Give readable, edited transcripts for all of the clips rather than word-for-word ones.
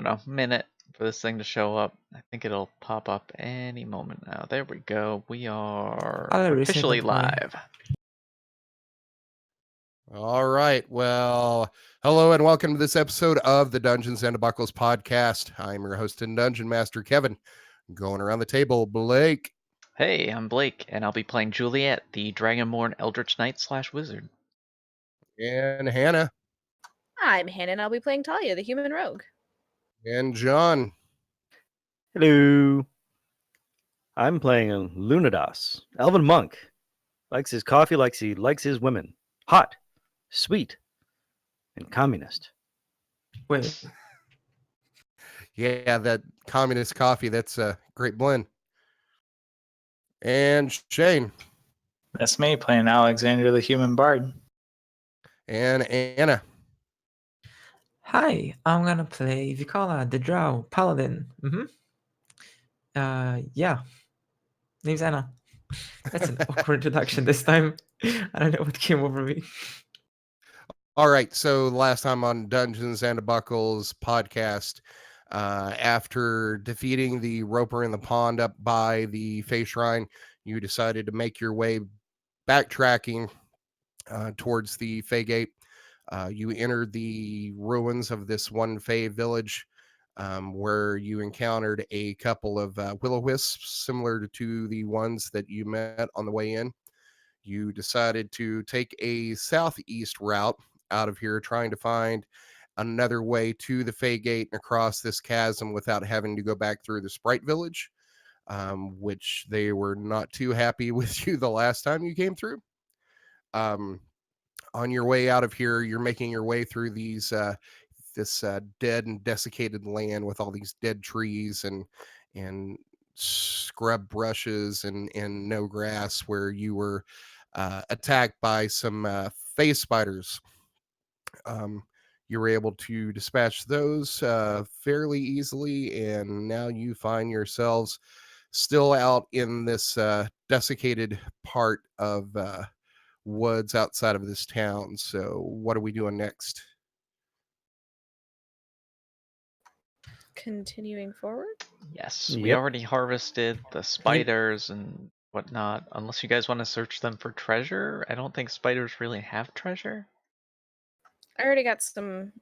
don't know, minute for this thing to show up. I think it'll pop up any moment now. There we go. We are I'll officially resend it for you. live. All right. Well, hello and welcome to this episode of the Dungeons and Buckles podcast. I'm your host and dungeon master, Kevin. Going around the table, Blake. Hey, I'm Blake, and I'll be playing Juliet, the Dragonborn Eldritch Knight / Wizard. And Hannah. I'm Hannah, and I'll be playing Talia, the human rogue. And John. Hello. I'm playing a Lunadas, elven monk. Likes his coffee like he likes his women. Hot, sweet, and communist. Wait, Yeah, that communist coffee, that's a great blend. And Shane. That's me playing Alexander the Human Bard. And Anna. hi, I'm gonna play Vicala, the Drow Paladin. Yeah. Name's Anna. That's an awkward introduction this time. I don't know what came over me. All right, so last time on Dungeons and Buckles podcast, after defeating the roper in the pond up by the Fey Shrine, you decided to make your way backtracking towards the Fey Gate. You entered the ruins of this one Fey village where you encountered a couple of will-o-wisps similar to the ones that you met on the way in. You decided to take a southeast route out of here, trying to find another way to the Fey Gate and across this chasm without having to go back through the Sprite Village, which they were not too happy with you the last time you came through. On your way out of here, you're making your way through these this dead and desiccated land with all these dead trees and scrub brushes and no grass, where you were attacked by some face spiders. You were able to dispatch those fairly easily, and now you find yourselves still out in this desiccated part of woods outside of this town. So what are we doing next? Continuing forward. Yes, we Yep. already harvested the spiders and whatnot. Unless you guys want to search them for treasure, I don't think spiders really have treasure. I already got some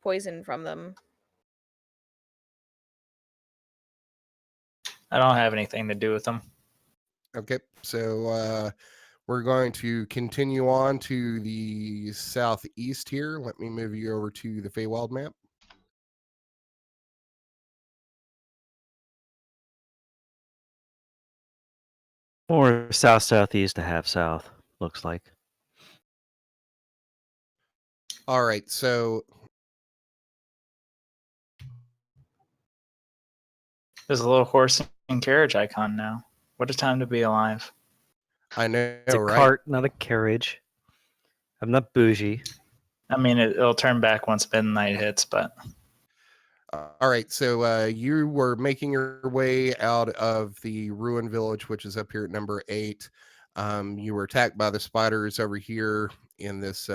poison from them. I don't have anything to do with them. Okay, so we're going to continue on to the southeast here. Let me move you over to the Feywild map. Or south-southeast to half south, looks like. All right, so There's a little horse and carriage icon now. What a time to be alive. I know, It's a right? cart, not a carriage. I'm not bougie. I mean, it'll turn back once midnight hits, but All right, so you were making your way out of the ruined village, which is up here at number 8. You were attacked by the spiders over here in this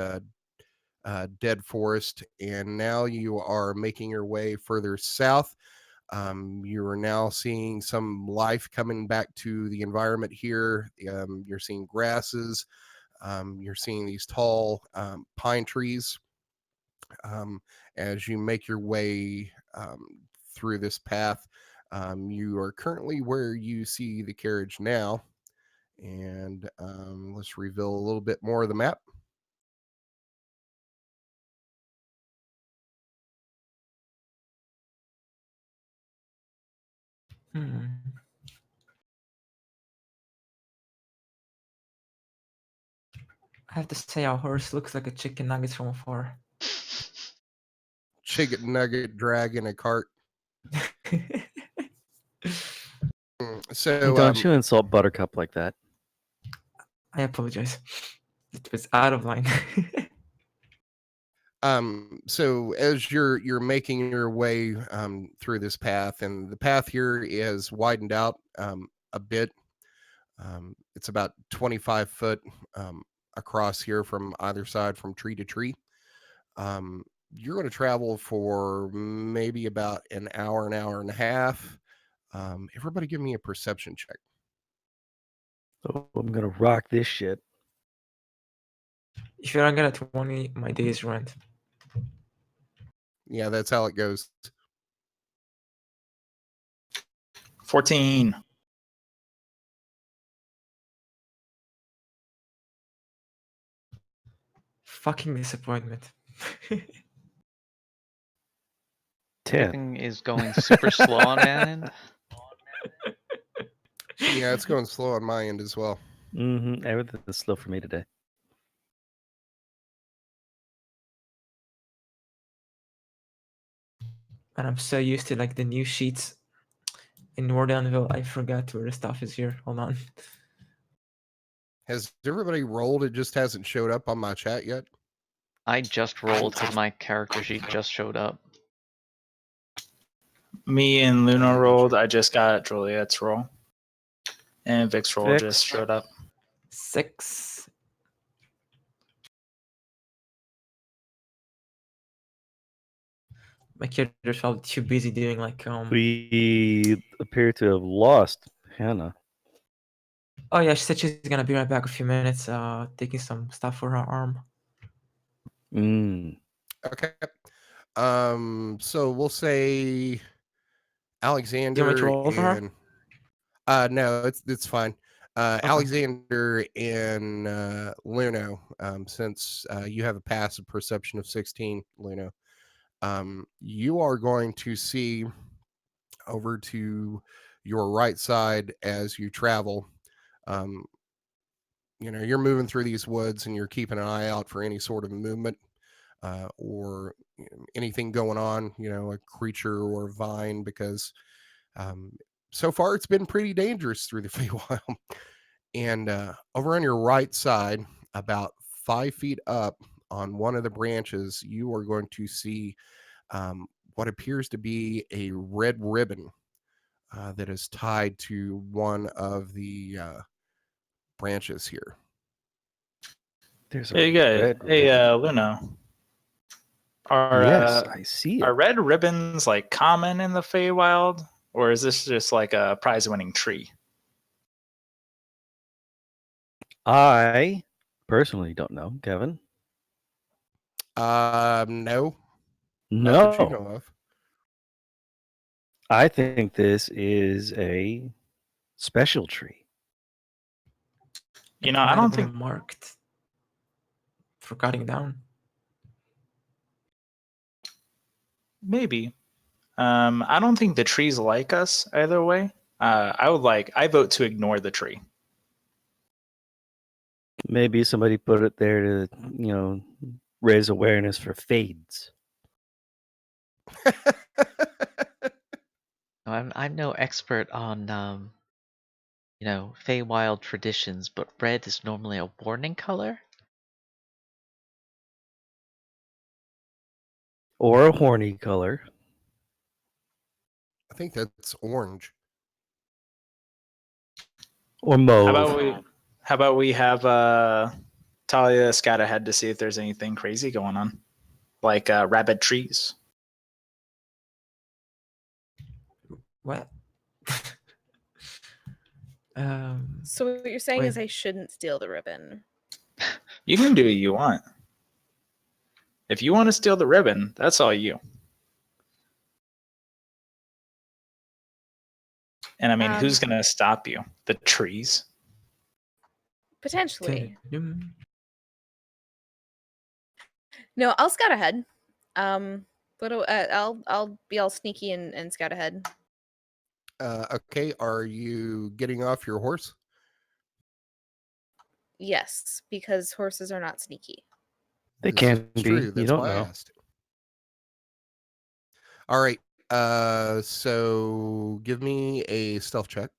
dead forest, and now you are making your way further south. You are now seeing some life coming back to the environment here. You're seeing grasses. You're seeing these tall pine trees. As you make your way through this path, you are currently where you see the carriage now. And let's reveal a little bit more of the map. I have to say, our horse looks like a chicken nuggets from afar. Chicken nugget drag in a cart. So Don't you insult Buttercup like that. I apologize. It was out of line. So as you're making your way through this path, and the path here is widened out a bit. It's about 25 foot across here from either side, from tree to tree. you're going to travel for maybe about an hour and a half. Everybody give me a perception check. Oh, I'm gonna rock this shit. If you don't get a 20, my day is ruined. Yeah, that's how it goes. 14. Fucking disappointment. 10. Everything is going super slow on my end. Yeah, it's going slow on my end as well. Everything is slow for me today. And I'm so used to like the new sheets in Northernville. I forgot where the stuff is here. Hold on. Has everybody rolled? It just hasn't showed up on my chat yet. I just rolled because my character sheet just showed up. Me and Luna rolled. I just got Juliet's roll. And Vic's roll Vix. just showed up. 6. My character's probably too busy doing like We appear to have lost Hannah. Oh yeah, she said she's gonna be right back a few minutes, taking some stuff for her arm. Okay. So we'll say Alexander to roll for her? no, it's fine. Alexander and Luno, since you have a passive perception of 16, Luno, you are going to see over to your right side as you travel. You're moving through these woods and you're keeping an eye out for any sort of movement or anything going on, a creature or a vine, because so far it's been pretty dangerous through the Feywild. And over on your right side, about 5 feet up on one of the branches, you are going to see what appears to be a red ribbon that is tied to one of the branches here. There's a Hey, you guys. red Hey, ribbon. Luna. Are Yes, I see it. are red ribbons like common in the Feywild, or is this just like a prize-winning tree? I personally don't know, Kevin. No, not that you No, know of. I think this is a special tree. You It know, I might don't have been think marked for cutting down. maybe. I don't think the trees like us either way. I vote to ignore the tree. Maybe somebody put it there to, raise awareness for fades. I'm no expert on Feywild traditions, but red is normally a warning color. Or a horny color. I think that's orange. Or mauve. How about we have Talia scout ahead to see if there's anything crazy going on, like rabid trees. What? So what you're saying is Wait. I shouldn't steal the ribbon. You can do what you want. If you want to steal the ribbon, that's all you. And I mean, who's going to stop you? The trees? Potentially. Dum. No, I'll scout ahead. I'll be all sneaky and scout ahead. Okay, are you getting off your horse? Yes, because horses are not sneaky. They This can is be. true. You That's don't why I know. asked. All right. So give me a stealth check.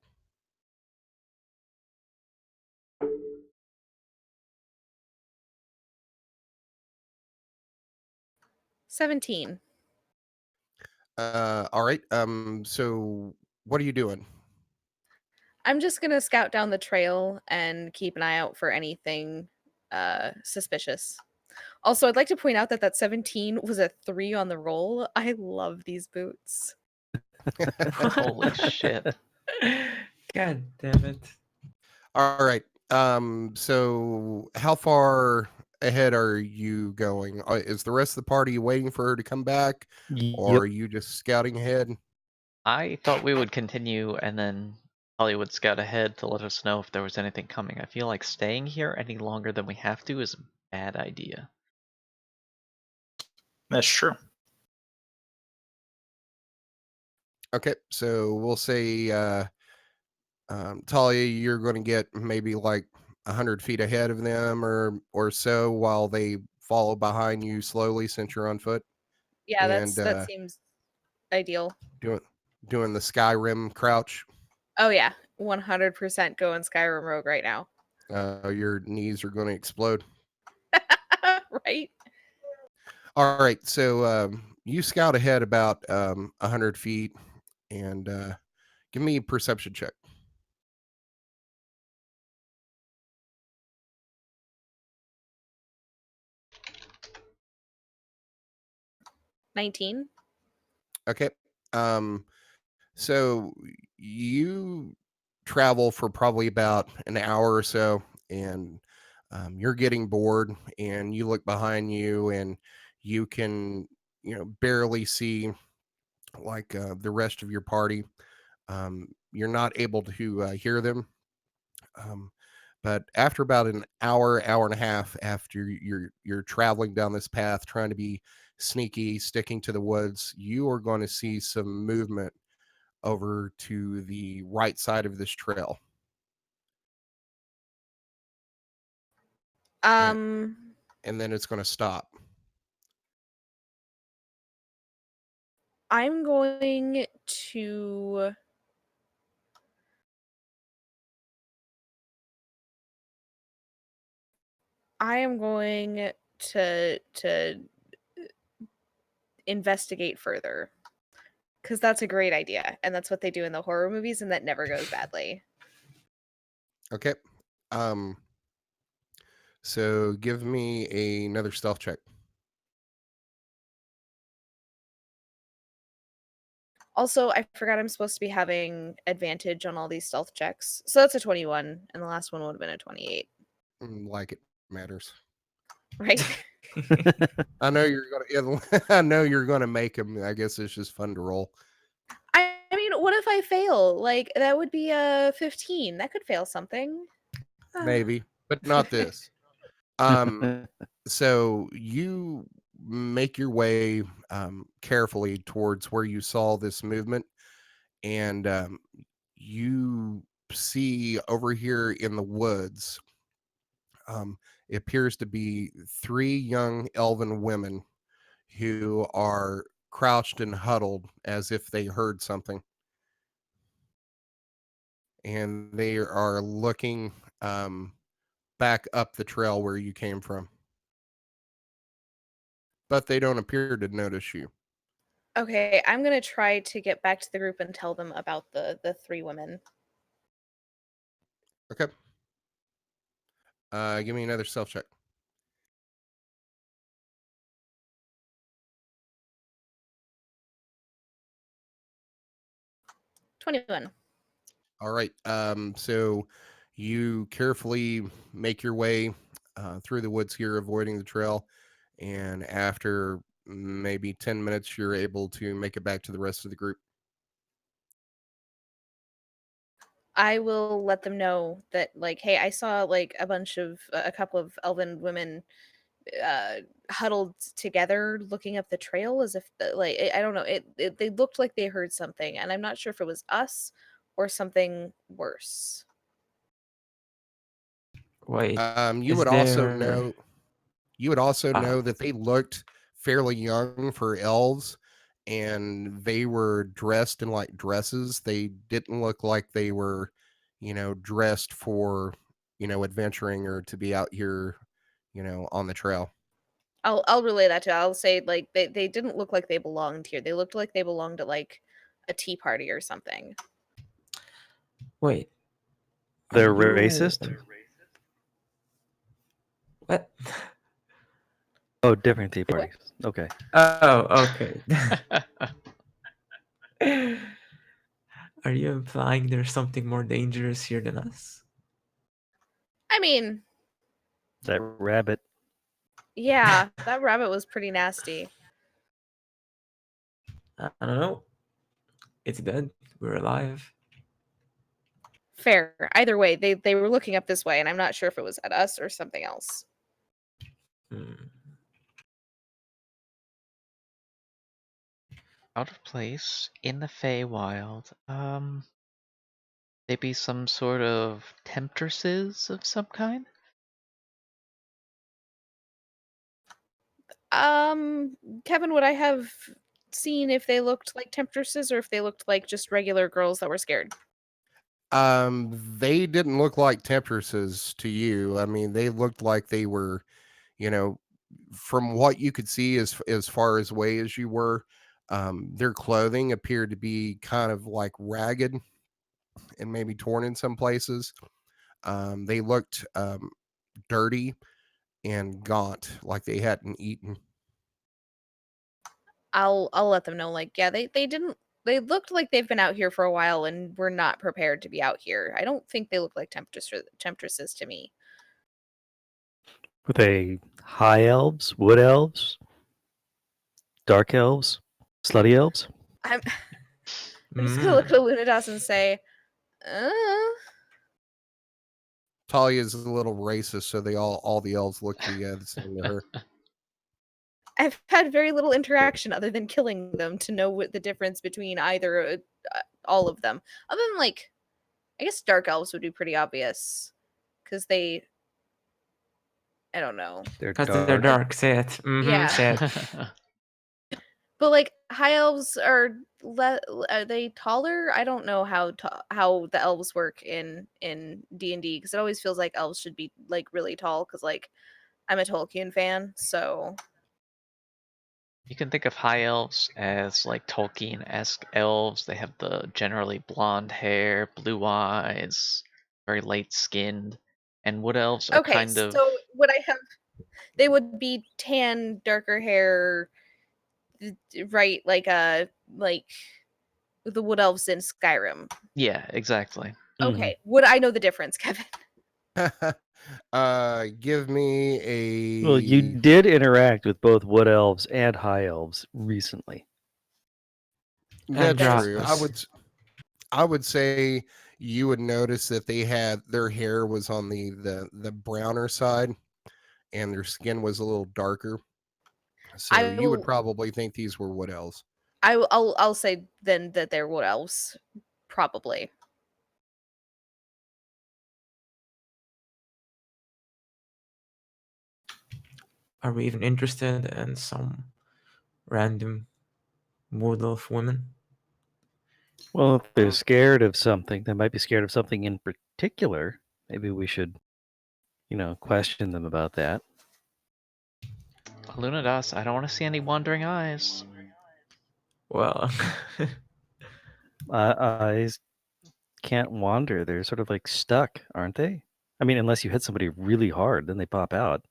$17. All right. So what are you doing? I'm just gonna scout down the trail and keep an eye out for anything suspicious. Also, I'd like to point out that that 17 was a 3 on the roll. I love these boots. Holy shit. God damn it. All right. So how far ahead are you going? Is the rest of the party waiting for her to come back, or are you just scouting ahead? I thought we would continue and then Holly would scout ahead to let us know if there was anything coming. I feel like staying here any longer than we have to is a bad idea. That's true. Okay, so we'll say, Talia, you're going to get maybe like 100 feet ahead of them or so while they follow behind you slowly since you're on foot. Yeah, And that seems ideal. doing the Skyrim crouch. Oh yeah, 100% going Skyrim Rogue right now. Your knees are going to explode. Right? All right, so you scout ahead about 100 feet and give me a perception check. $19. Okay. So you travel for probably about an hour or so, and you're getting bored, and you look behind you, and you can, barely see like the rest of your party. You're not able to hear them. Um, but after about an hour and a half after you're traveling down this path, trying to be sneaky, sticking to the woods, you are going to see some movement over to the right side of this trail. And then it's going to stop. I'm going to investigate further, because that's a great idea, and that's what they do in the horror movies, and that never goes badly. Okay. So give me another stealth check. Also, I forgot I'm supposed to be having advantage on all these stealth checks, so that's a 21, and the last one would have been a 28. Like it matters. Right? I know you're gonna. I know you're gonna make them. I guess it's just fun to roll. I mean, what if I fail? Like, that would be a 15. That could fail something. Maybe, but not this. So you make your way carefully towards where you saw this movement, and you see over here in the woods. It appears to be 3 young elven women who are crouched and huddled as if they heard something, and they are looking back up the trail where you came from, but they don't appear to notice you. Okay, I'm gonna try to get back to the group and tell them about the 3 women. Okay. Give me another self check. $21. All right. So you carefully make your way through the woods here, avoiding the trail, and after maybe 10 minutes, you're able to make it back to the rest of the group. I will let them know that, like, hey, I saw like a couple of elven women huddled together looking up the trail as if I don't know, they looked like they heard something, and I'm not sure if it was us or something worse. Wait, You is would also there... know. You would also Ah. know that they looked fairly young for elves, and they were dressed in like dresses. They didn't look like they were, dressed for, adventuring or to be out here, on the trail. I'll relay that to. I'll say, like, they didn't look like they belonged here. They looked like they belonged at like a tea party or something. Wait. Are They're you- racist? What? Oh, different tea parties. Okay. Oh, okay. Are you implying there's something more dangerous here than us? I mean, That rabbit. yeah, that rabbit was pretty nasty. I don't know. It's dead. We're alive. Fair. Either way, they were looking up this way, and I'm not sure if it was at us or something else. Hmm. Out of place in the Feywild. Maybe some sort of temptresses of some kind? Kevin, would I have seen if they looked like temptresses or if they looked like just regular girls that were scared? They didn't look like temptresses to you. I mean, they looked like they were, you know, from what you could see as far as way as you were, their clothing appeared to be kind of like ragged and maybe torn in some places. They looked dirty and gaunt, like they hadn't eaten. I'll let them know. Like, yeah, they didn't. They looked like they've been out here for a while and were not prepared to be out here. I don't think they look like temptresses to me. Were they high elves, wood elves, dark elves, slutty elves? I'm just gonna look at Lunadas and say, Talia's a little racist, so they all the elves look the same to her. I've had very little interaction other than killing them to know what the difference between either all of them. Other than like, I guess dark elves would be pretty obvious because they. I don't know. They're Because dark. they're dark. Say it. Yeah. Say it. But like high elves are they taller? I don't know how the elves work in D&D because it always feels like elves should be like really tall because like I'm a Tolkien fan, so You can think of high elves as like Tolkien-esque elves. They have the generally blonde hair, blue eyes, very light skinned. And wood elves are okay. kind of So would I have? They would be tan, darker hair, right? Like the wood elves in Skyrim. yeah, exactly. Okay, would I know the difference, Kevin? Give me a. Well, you did interact with both wood elves and high elves recently. That's true. Androscus. I would say you would notice that they had their hair was on the browner side, and their skin was a little darker. So I you would will. probably think these were wood elves. I'll say then that they're wood elves, probably. Are we even interested in some random wood elf women? Well, if they're scared of something, they might be scared of something in particular. Maybe we should, question them about that. Lunadas, I don't want to see any wandering eyes. Well, Eyes can't wander. They're sort of like stuck, aren't they? I mean, unless you hit somebody really hard, then they pop out.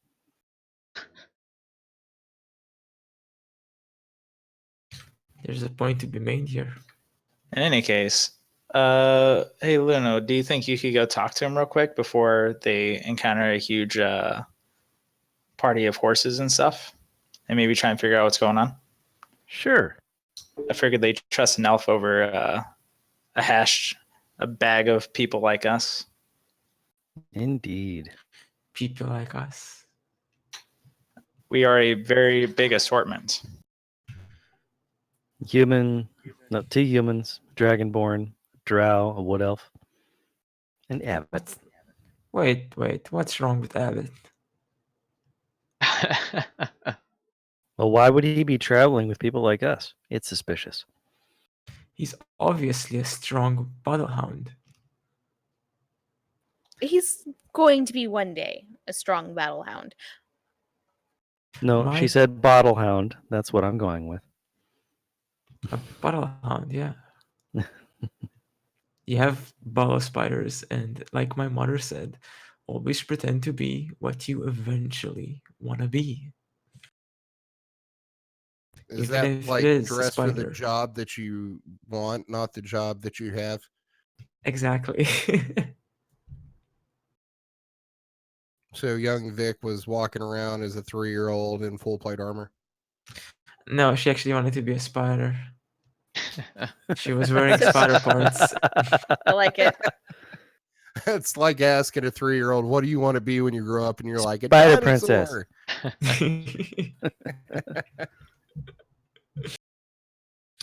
there's a point to be made here. In any case, hey Luno, do you think you could go talk to him real quick before they encounter a huge party of horses and stuff, and maybe try and figure out what's going on? Sure. I figured they trust an elf over a bag of people like us. Indeed. People like us. We are a very big assortment. Two humans, dragonborn, drow, a wood elf, and abbot. Wait. What's wrong with Abbott? Well, why would he be traveling with people like us? It's suspicious. He's obviously a strong battlehound. He's going to be one day a strong battle hound. No, she said bottle hound. That's what I'm going with. A battlehound, yeah. You have bottle spiders, and like my mother said, always pretend to be what you eventually want to be. Is Even that if it like is a dress for the spider. job that you want, not the job that you have? Exactly. So young Vic was walking around as a 3-year-old in full plate armor. No, she actually wanted to be a spider. She was wearing spider parts. I like it. It's like asking a 3-year-old, "What do you want to be when you grow up?" And you're like, "A Spider princess. dinosaur."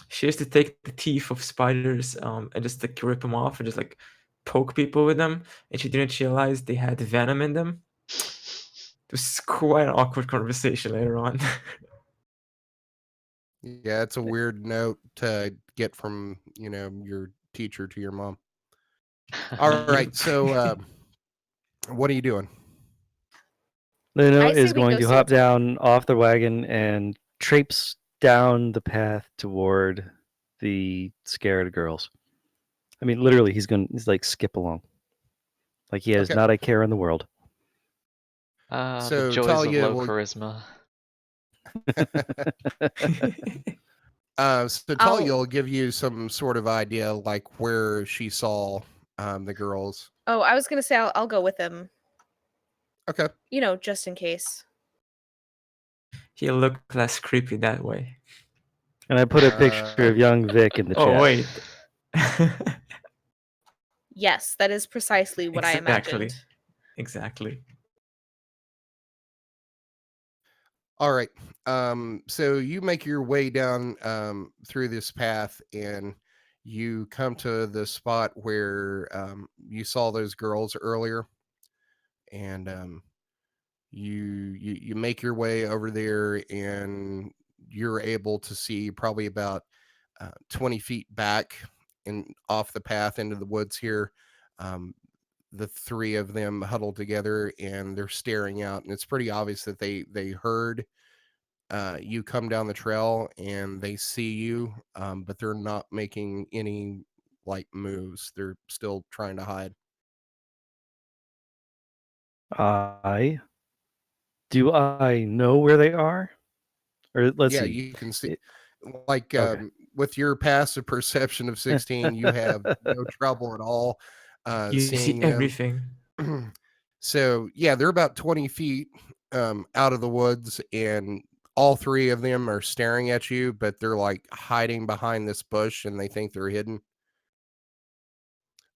She used to take the teeth of spiders and just like rip them off and just like poke people with them, and she didn't realize they had venom in them. It was quite an awkward conversation later on. Yeah, it's a weird note to get from your teacher to your mom. All right, so what are you doing? Luno I say is we going go to see hop what's up. down off the wagon and traipse down the path toward the scared girls. I mean, literally, he's like skip along, like he has Okay. not a care in the world. The So joys of Talia low will. charisma. So Talia I'll- will give you some sort of idea, like where she saw the girls. Oh, I was gonna say I'll go with him. Okay. Just in case. He looked less creepy that way. And I put a picture of young Vic in the chat. Oh wait. Yes, that is precisely what I imagined. Exactly. All right. So you make your way down through this path, and you come to the spot where you saw those girls earlier, and you make your way over there, and you're able to see probably about 20 feet back and off the path into the woods here. The three of them huddled together, and they're staring out, and it's pretty obvious that they heard you come down the trail, and they see you, but they're not making any like moves. They're still trying to hide. Do I know where they are? Or let's Yeah, see. you can see, It- like Okay. with your passive perception of 16, you have no trouble at all You seeing see them. everything. So yeah, they're about 20 feet out of the woods, and all three of them are staring at you, but they're like hiding behind this bush, and they think they're hidden.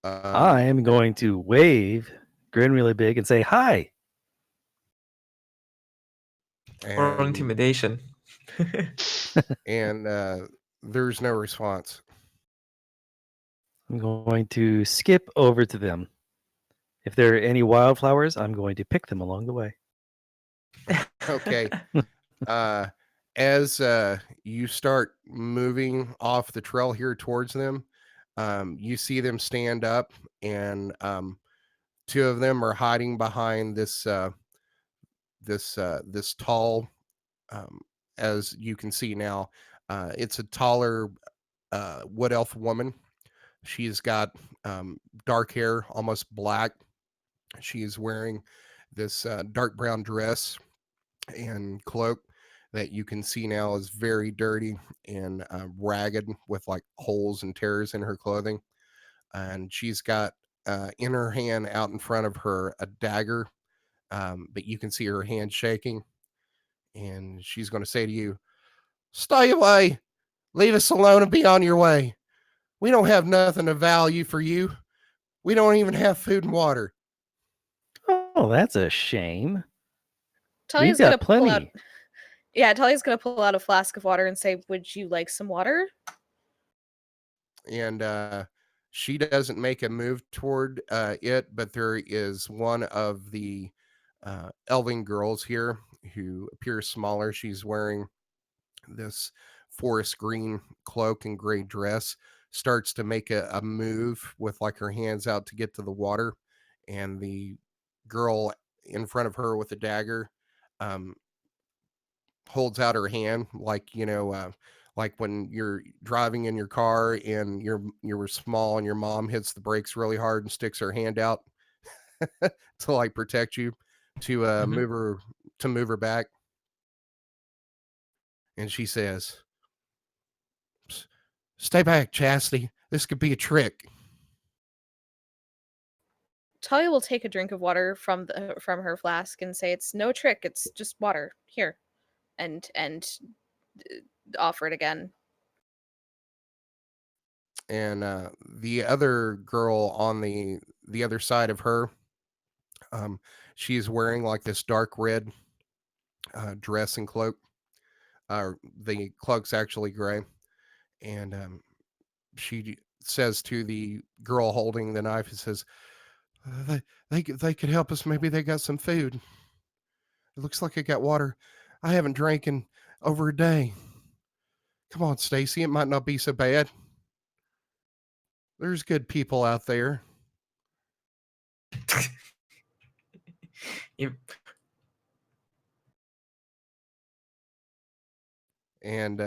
I am going to wave, grin really big, and say hi. Or and intimidation. and there's no response. I'm going to skip over to them. If there are any wildflowers, I'm going to pick them along the way. Okay. As you start moving off the trail here towards them, you see them stand up, and two of them are hiding behind this this tall, as you can see now, it's a taller wood elf woman. She's got dark hair, almost black. She's wearing this dark brown dress and cloak that you can see now is very dirty and ragged, with like holes and tears in her clothing. And she's got in her hand, out in front of her, a dagger, but you can see her hand shaking. And she's going to say to you, "Stay away. Leave us alone and be on your way. We don't have nothing of value for you. We don't even have food and water." Oh, that's a shame. Talia's got gonna pull out. plenty. Yeah, Talia's gonna pull out a flask of water and say, "Would you like some water?" And she doesn't make a move toward it, but there is one of the elven girls here who appears smaller. She's wearing this forest green cloak and gray dress, starts to make a move with like her hands out to get to the water, and the girl in front of her with the dagger um, holds out her hand, like like when you're driving in your car and you're small and your mom hits the brakes really hard and sticks her hand out to like protect you, to Mhm. move her back. And she says, Stay back, Chastity. This could be a trick. Talia will take a drink of water from her flask and say, "It's no trick. It's just water. Here," and offer it again. And the other girl on the other side of her, she's wearing like this dark red dress and cloak. The cloak's actually gray, and she says to the girl holding the knife, it says, they could help us. Maybe they got some food. It looks like I got water. I haven't drank in over a day. Come on, Stacy. It might not be so bad. There's good people out there. Yep. And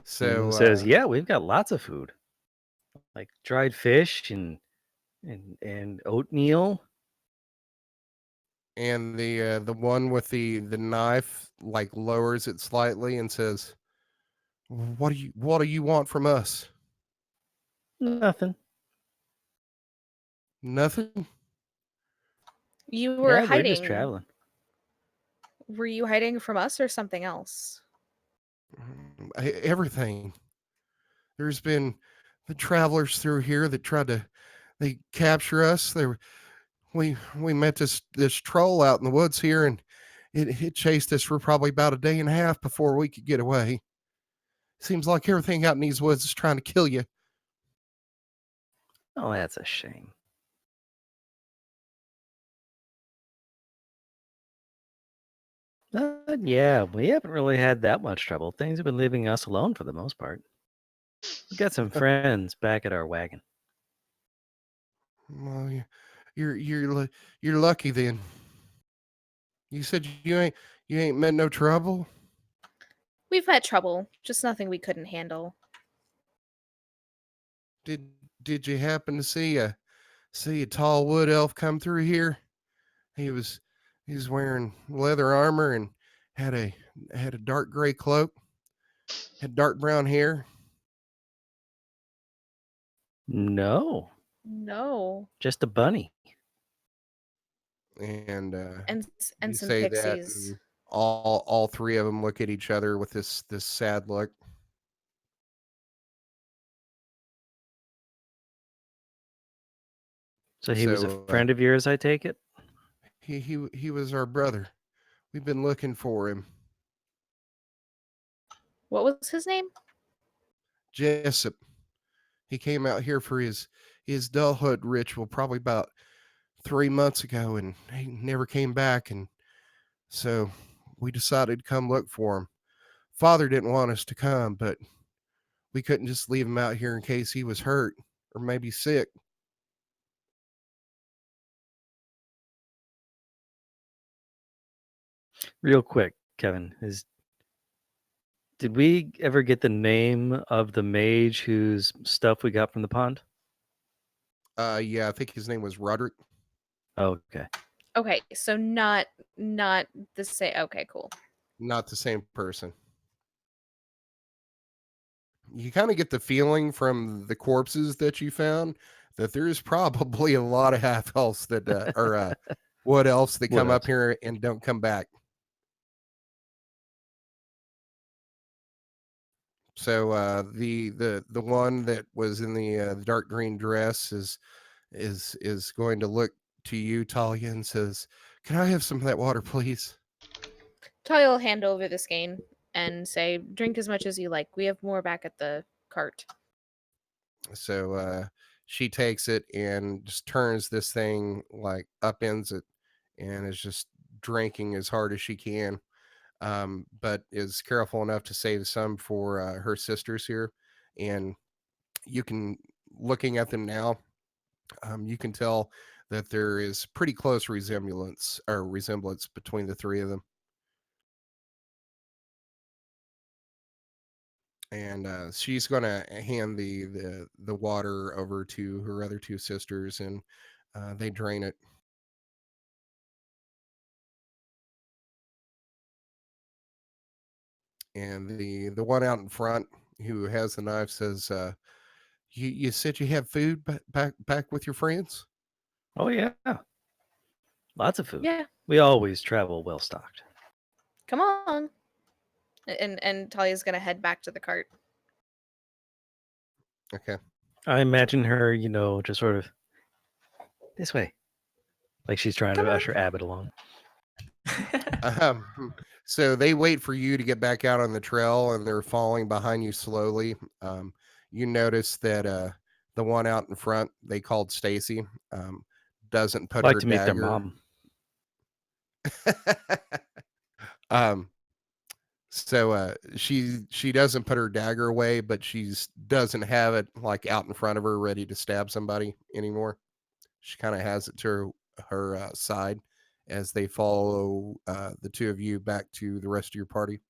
So so says, yeah, we've got lots of food, like dried fish and oatmeal. and the one with the knife like lowers it slightly and says, what do you want from us? Nothing. Nothing. You were Yeah, we're just hiding. traveling. Were you hiding from us or something else? Everything. There's been the travelers through here that tried to they capture us. We met this troll out in the woods here, and it chased us for probably about a day and a half before we could get away. Seems like everything out in these woods is trying to kill you. Oh, that's a shame. Yeah, we haven't really had that much trouble. Things have been leaving us alone for the most part. We got some friends back at our wagon. Well, you're lucky then. You said you ain't met no trouble. We've had trouble, just nothing we couldn't handle. Did you happen to see a tall wood elf come through here? He was wearing leather armor and had a dark gray cloak, had dark brown hair. No, No. just a bunny. And And you some say that, pixies. and all three of them look at each other with this sad look. So he was a So, friend of yours, I take it? He was our brother. We've been looking for him. What was his name? Jessup. He came out here for his dullhood ritual probably about 3 months ago, and he never came back. And so we decided to come look for him. Father didn't want us to come, but we couldn't just leave him out here in case he was hurt or maybe sick. Real quick, Kevin, did we ever get the name of the mage whose stuff we got from the pond? Yeah, I think his name was Roderick. Oh, okay. Okay, so not the same. Okay, cool. Not the same person. You kind of get the feeling from the corpses that you found that there's probably a lot of half elves that or wood elves that Wood come up elves. here and don't come back. So the one that was in the dark green dress is going to look to you, Talia, and says, "Can I have some of that water, please?" Talia will hand over the skein and say, "Drink as much as you like. We have more back at the cart." So she takes it and just turns this thing, like upends it, and is just drinking as hard as she can. But is careful enough to save some for her sisters here. And you can, looking at them now, you can tell that there is pretty close resemblance between the three of them. And she's going to hand the water over to her other two sisters, and they drain it. And the one out in front, who has the knife says, you said you have food back with your friends? Oh yeah, lots of food. Yeah, We always travel well stocked. come on. And Talia's gonna head back to the cart. Okay. I imagine her, just sort of this way, like she's trying Come to on. usher Abbott along. So they wait for you to get back out on the trail, and they're falling behind you slowly. You notice that the one out in front, they called Stacy, doesn't put I'd like her to meet their dagger. mom. um, so she doesn't put her dagger away, but she's doesn't have it like out in front of her, ready to stab somebody anymore. She kind of has it to her side as they follow the two of you back to the rest of your party.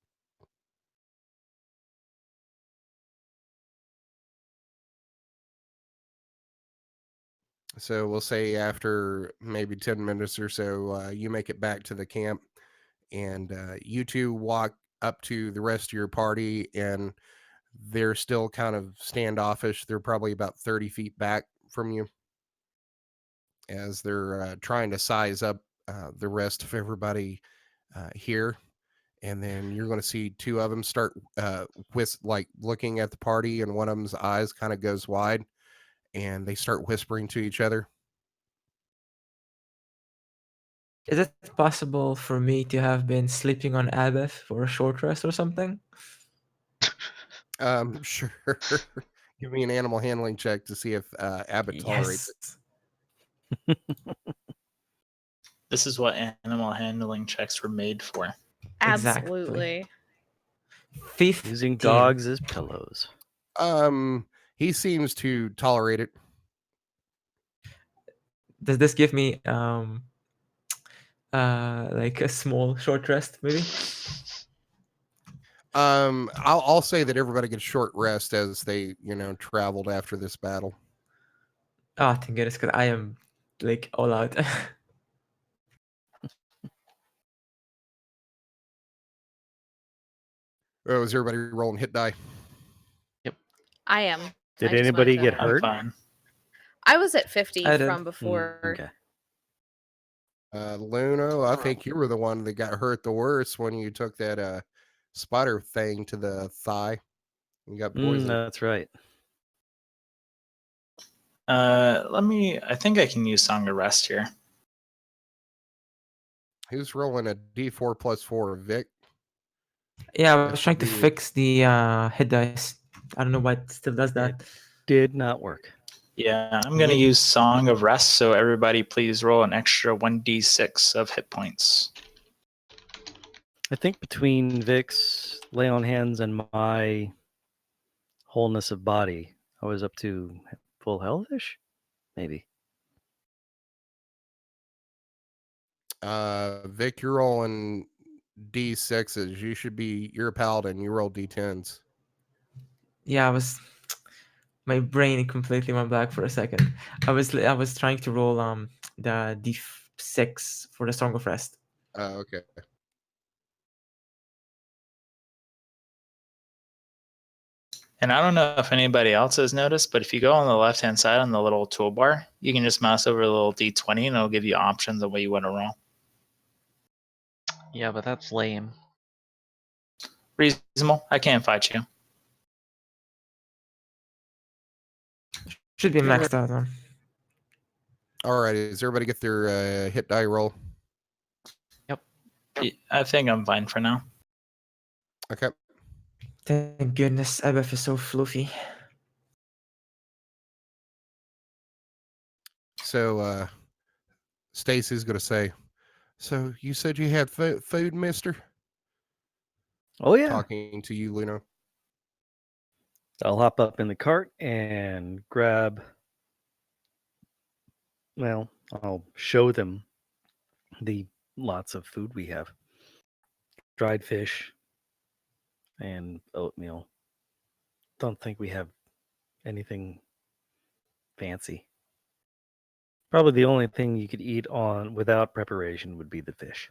So we'll say after maybe 10 minutes or so, you make it back to the camp, and you two walk up to the rest of your party, and they're still kind of standoffish. They're probably about 30 feet back from you as they're trying to size up the rest of everybody here. And then you're going to see two of them start like looking at the party, and one of them's eyes kind of goes wide, and they start whispering to each other. Is it possible for me to have been sleeping on Abbott for a short rest or something? Sure. Give me an animal handling check to see if Abbott tolerates it. Yes. This is what animal handling checks were made for. Absolutely. 15. Using dogs as pillows. He seems to tolerate it. Does this give me like a small short rest maybe? I'll say that everybody gets short rest as they traveled after this battle. Oh, thank goodness, because I am like all out. Oh, is everybody rolling hit die? I am. Did I just anybody wanted to- get I'm hurt? fine. I was at 50 I did. from before. Okay. Luno, I think you were the one that got hurt the worst when you took that spider thing to the thigh. You got poisoned. That's right. I think I can use Song of Rest here. Who's rolling a D4 plus 4? Vic? Yeah, I That was should trying to be- fix the hit dice. I don't know why it still does that. Did not work. Yeah, I'm going to use Song of Rest, so everybody please roll an extra 1d6 of hit points. I think between Vic's lay on hands and my wholeness of body, I was up to full health-ish, maybe. Vic, you're rolling D6s. You're a paladin. You roll D10s. Yeah, my brain completely went black for a second. I was trying to roll the D6 for the Song of Rest. Okay. And I don't know if anybody else has noticed, but if you go on the left-hand side on the little toolbar, you can just mouse over a little d20 and it'll give you options of what you want to roll. Yeah, but that's lame. Reasonable. I can't fight you. Should be maxed out on. All right. Does everybody get their hit die roll? I think I'm fine for now. Okay. Thank goodness, Abbott is so fluffy. So Stacy's going to say, so you said you had food, mister? Oh, yeah. Talking to you, Luna. I'll hop up in the cart and grab. Well, I'll show them the lots of food we have. Dried fish and oatmeal. Don't think we have anything fancy. Probably the only thing you could eat on without preparation would be the fish.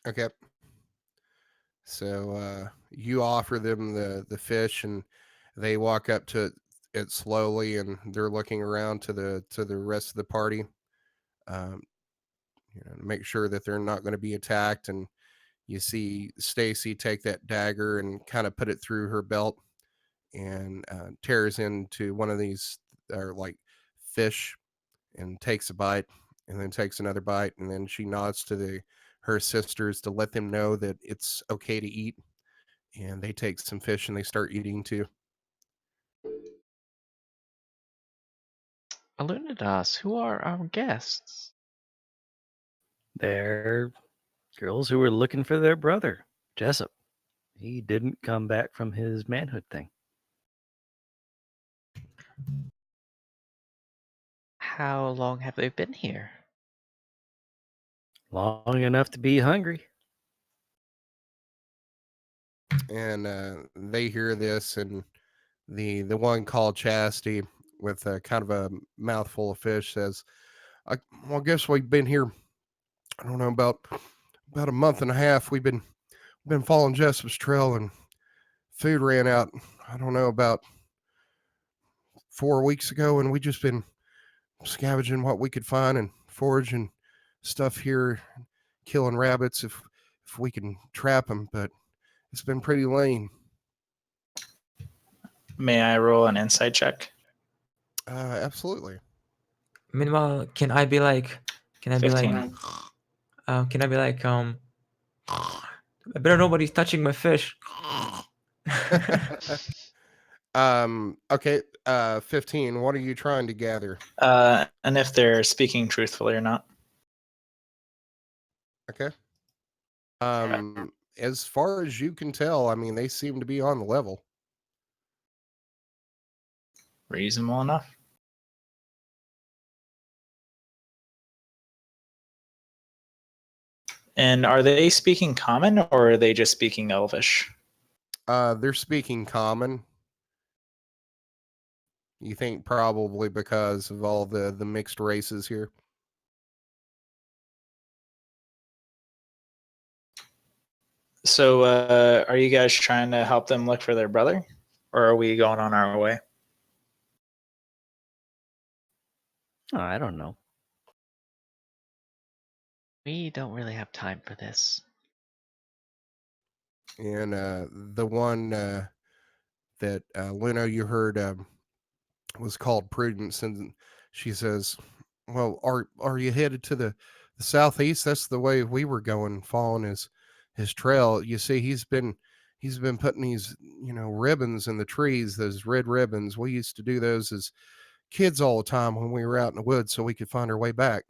Okay. So you offer them the fish, and they walk up to it slowly, and they're looking around to the rest of the party, um, to make sure that they're not going to be attacked. And you see Stacy take that dagger and kind of put it through her belt, and tears into one of these like fish, and takes a bite, and then takes another bite, and then she nods to her sisters to let them know that it's okay to eat, and they take some fish and they start eating too. Alunidas, who are our guests? They're girls who were looking for their brother, Jessup. He didn't come back from his manhood thing. How long have they been here? Long enough to be hungry. And they hear this, and the one called Chastity, with a kind of a mouthful of fish, says, I guess we've been here, I don't know, about a month and a half. We've been following Jessup's trail, and food ran out, I don't know, about 4 weeks ago, and we just been scavenging what we could find and foraging stuff here, killing rabbits if we can trap them, but it's been pretty lean. May I roll an insight check? Absolutely. Meanwhile, can I be like, 15. I better nobody's touching my fish. Okay. 15. What are you trying to gather? And if they're speaking truthfully or not. Okay. As far as you can tell, I mean, they seem to be on the level. Reasonable enough. And are they speaking common, or are they just speaking Elvish? They're speaking common. You think probably because of all the mixed races here? So are you guys trying to help them look for their brother, or are we going on our way? Oh, I don't know. We don't really have time for this. And the one that Luna, you heard, was called Prudence, and she says, well, are you headed to the southeast? That's the way we were going, following his trail. You see, he's been putting these, ribbons in the trees, those red ribbons. We used to do those as kids all the time when we were out in the woods, so we could find our way back.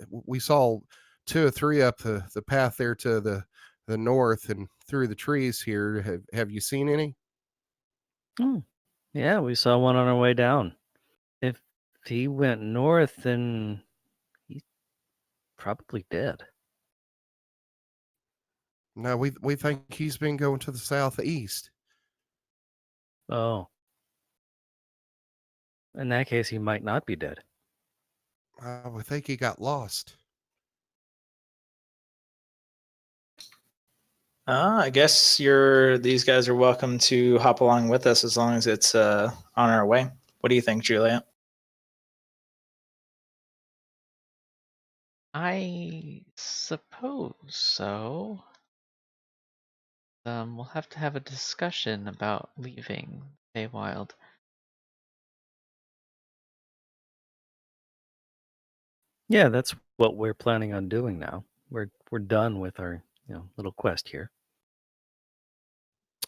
We saw 2 or 3 up the path there to the north and through the trees here. Have you seen any? Yeah, we saw one on our way down. If he went north, then he's probably dead. No, we think he's been going to the southeast. Oh. In that case, he might not be dead. We think he got lost. I guess these guys are welcome to hop along with us as long as it's on our way. What do you think, Juliet? I suppose so. We'll have to have a discussion about leaving Feywild. Yeah, that's what we're planning on doing now. We're done with our little quest here.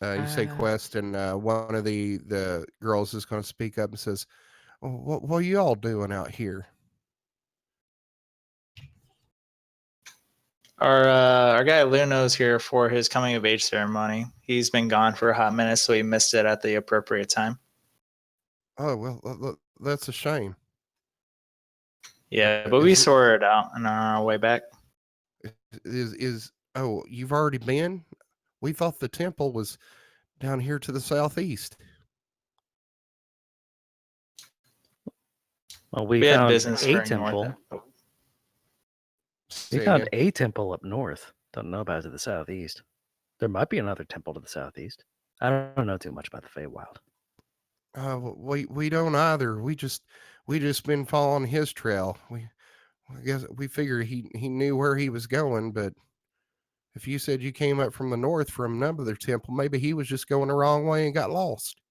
You say quest, and one of the girls is going to speak up and says, what are you all doing out here? Our guy Luno's here for his coming of age ceremony. He's been gone for a hot minute, so he missed it at the appropriate time. Oh, well, that's a shame. Yeah, but we sorted it out and on our way back. You've already been? We thought the temple was down here to the southeast. Well, we had found business a for temple. north. We Say found again? a temple up north. Don't know about it to the southeast. There might be another temple to the southeast. I don't know too much about the Feywild. We don't either. We just been following his trail. I guess we figured he knew where he was going, but if you said you came up from the north from another temple, maybe he was just going the wrong way and got lost.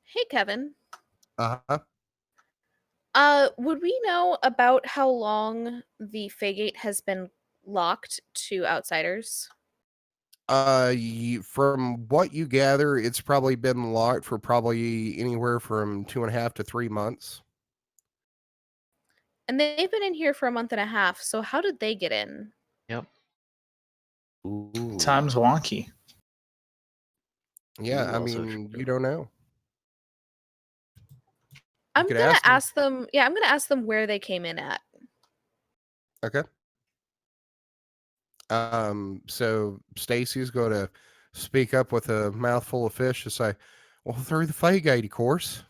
Hey, Kevin. Uh-huh. Would we know about how long the Faygate has been locked to outsiders? From what you gather, it's probably been locked for probably anywhere from 2.5 to 3 months. And they've been in here for a month and a half, so how did they get in? Yep. Ooh. Time's wonky. Yeah, Ooh, I also mean, true. you don't know. I'm could gonna ask them. ask them. Yeah, I'm gonna ask them where they came in at. Okay. So Stacy's going to speak up with a mouthful of fish to say, "Well, through the Faygate, of course."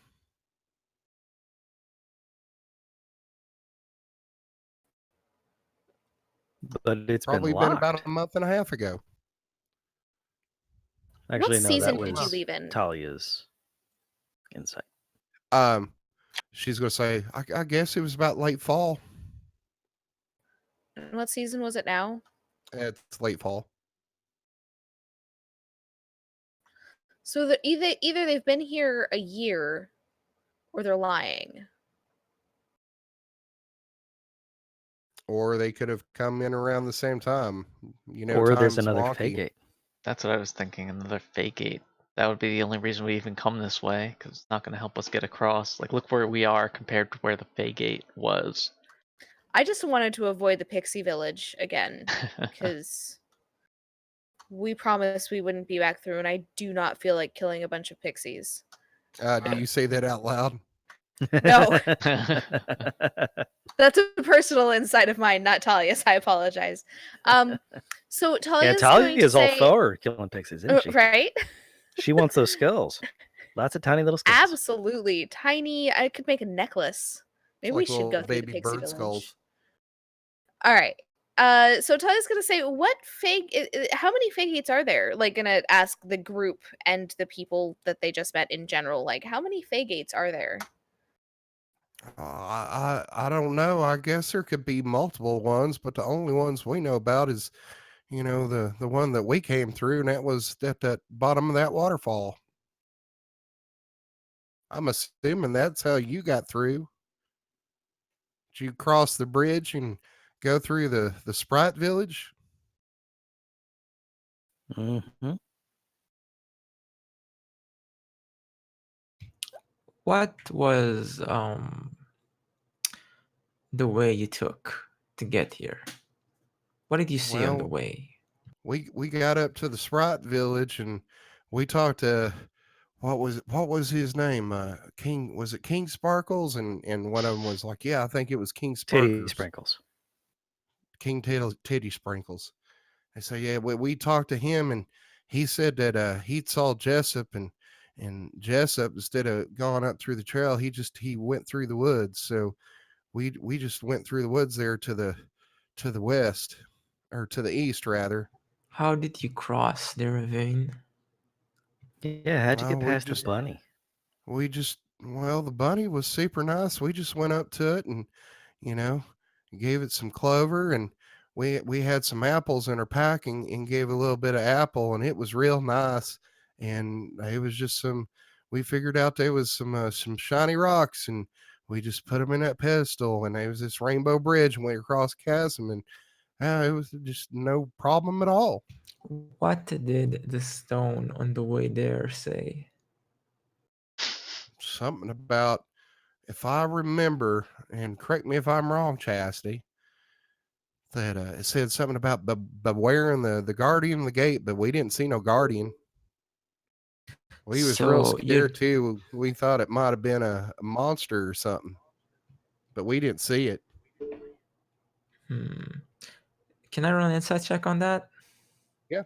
But it's Probably been been locked. about a month and a half ago. Actually, What no, season that did you was leave in? Talia's insight. She's going to say, I guess it was about late fall. And what season was it now? It's late fall. So that either they've been here a year, or they're lying. Or they could have come in around the same time. You know, Or there's time's another wonky. Faygate. That's what I was thinking. Another Faygate. That would be the only reason we even come this way, because it's not going to help us get across. Like, look where we are compared to where the Faygate was. I just wanted to avoid the Pixie Village again, because we promised we wouldn't be back through, and I do not feel like killing a bunch of pixies. Do you say that out loud? No. That's a personal insight of mine, not Talia's. I apologize. So Talia's going to Talia's all say, for killing pixies, isn't she? right? She wants those skulls. Lots of tiny little skulls. Absolutely, tiny. I could make a necklace. Maybe It's we like should little go through the baby Pixie bird Village. skulls. All right. So Talia's gonna say, what how many Faygates are there? Like, gonna ask the group and the people that they just met in general. Like, how many Faygates are there? I don't know. I guess there could be multiple ones, but the only ones we know about is, the one that we came through, and that was at that bottom of that waterfall. I'm assuming that's how you got through. Did you cross the bridge and go through the Sprite Village? Mm-hmm. What was the way you took to get here? What did you see on the Well, way? we got up to the Sprite Village and we talked to what was his name? King, was it King Sparkles? And one of them was like, yeah, I think it was King Titty Sparkles. sprinkles. King Titty Sprinkles. I say, yeah, we talked to him and he said that he saw Jessup and Jessup, instead of going up through the trail, he went through the woods. So we just went through the woods there to the west, or to the east rather. How did you cross the ravine? Yeah, how'd you Well, get past the bunny? The bunny was super nice. We just went up to it and, you know, gave it some clover, and we had some apples in our packing and gave a little bit of apple, and it was real nice. And it was just we figured out there was some shiny rocks, and we just put them in that pedestal, and there was this rainbow bridge and went across the chasm, and it was just no problem at all. What did the stone on the way there say? Something about, if I remember, and correct me if I'm wrong, Chastity, that it said something about beware the guardian of the gate, but we didn't see no guardian. We was real So you scared too. We thought it might have been a monster or something, but we didn't see it. Can I run an insight check on that? Yeah.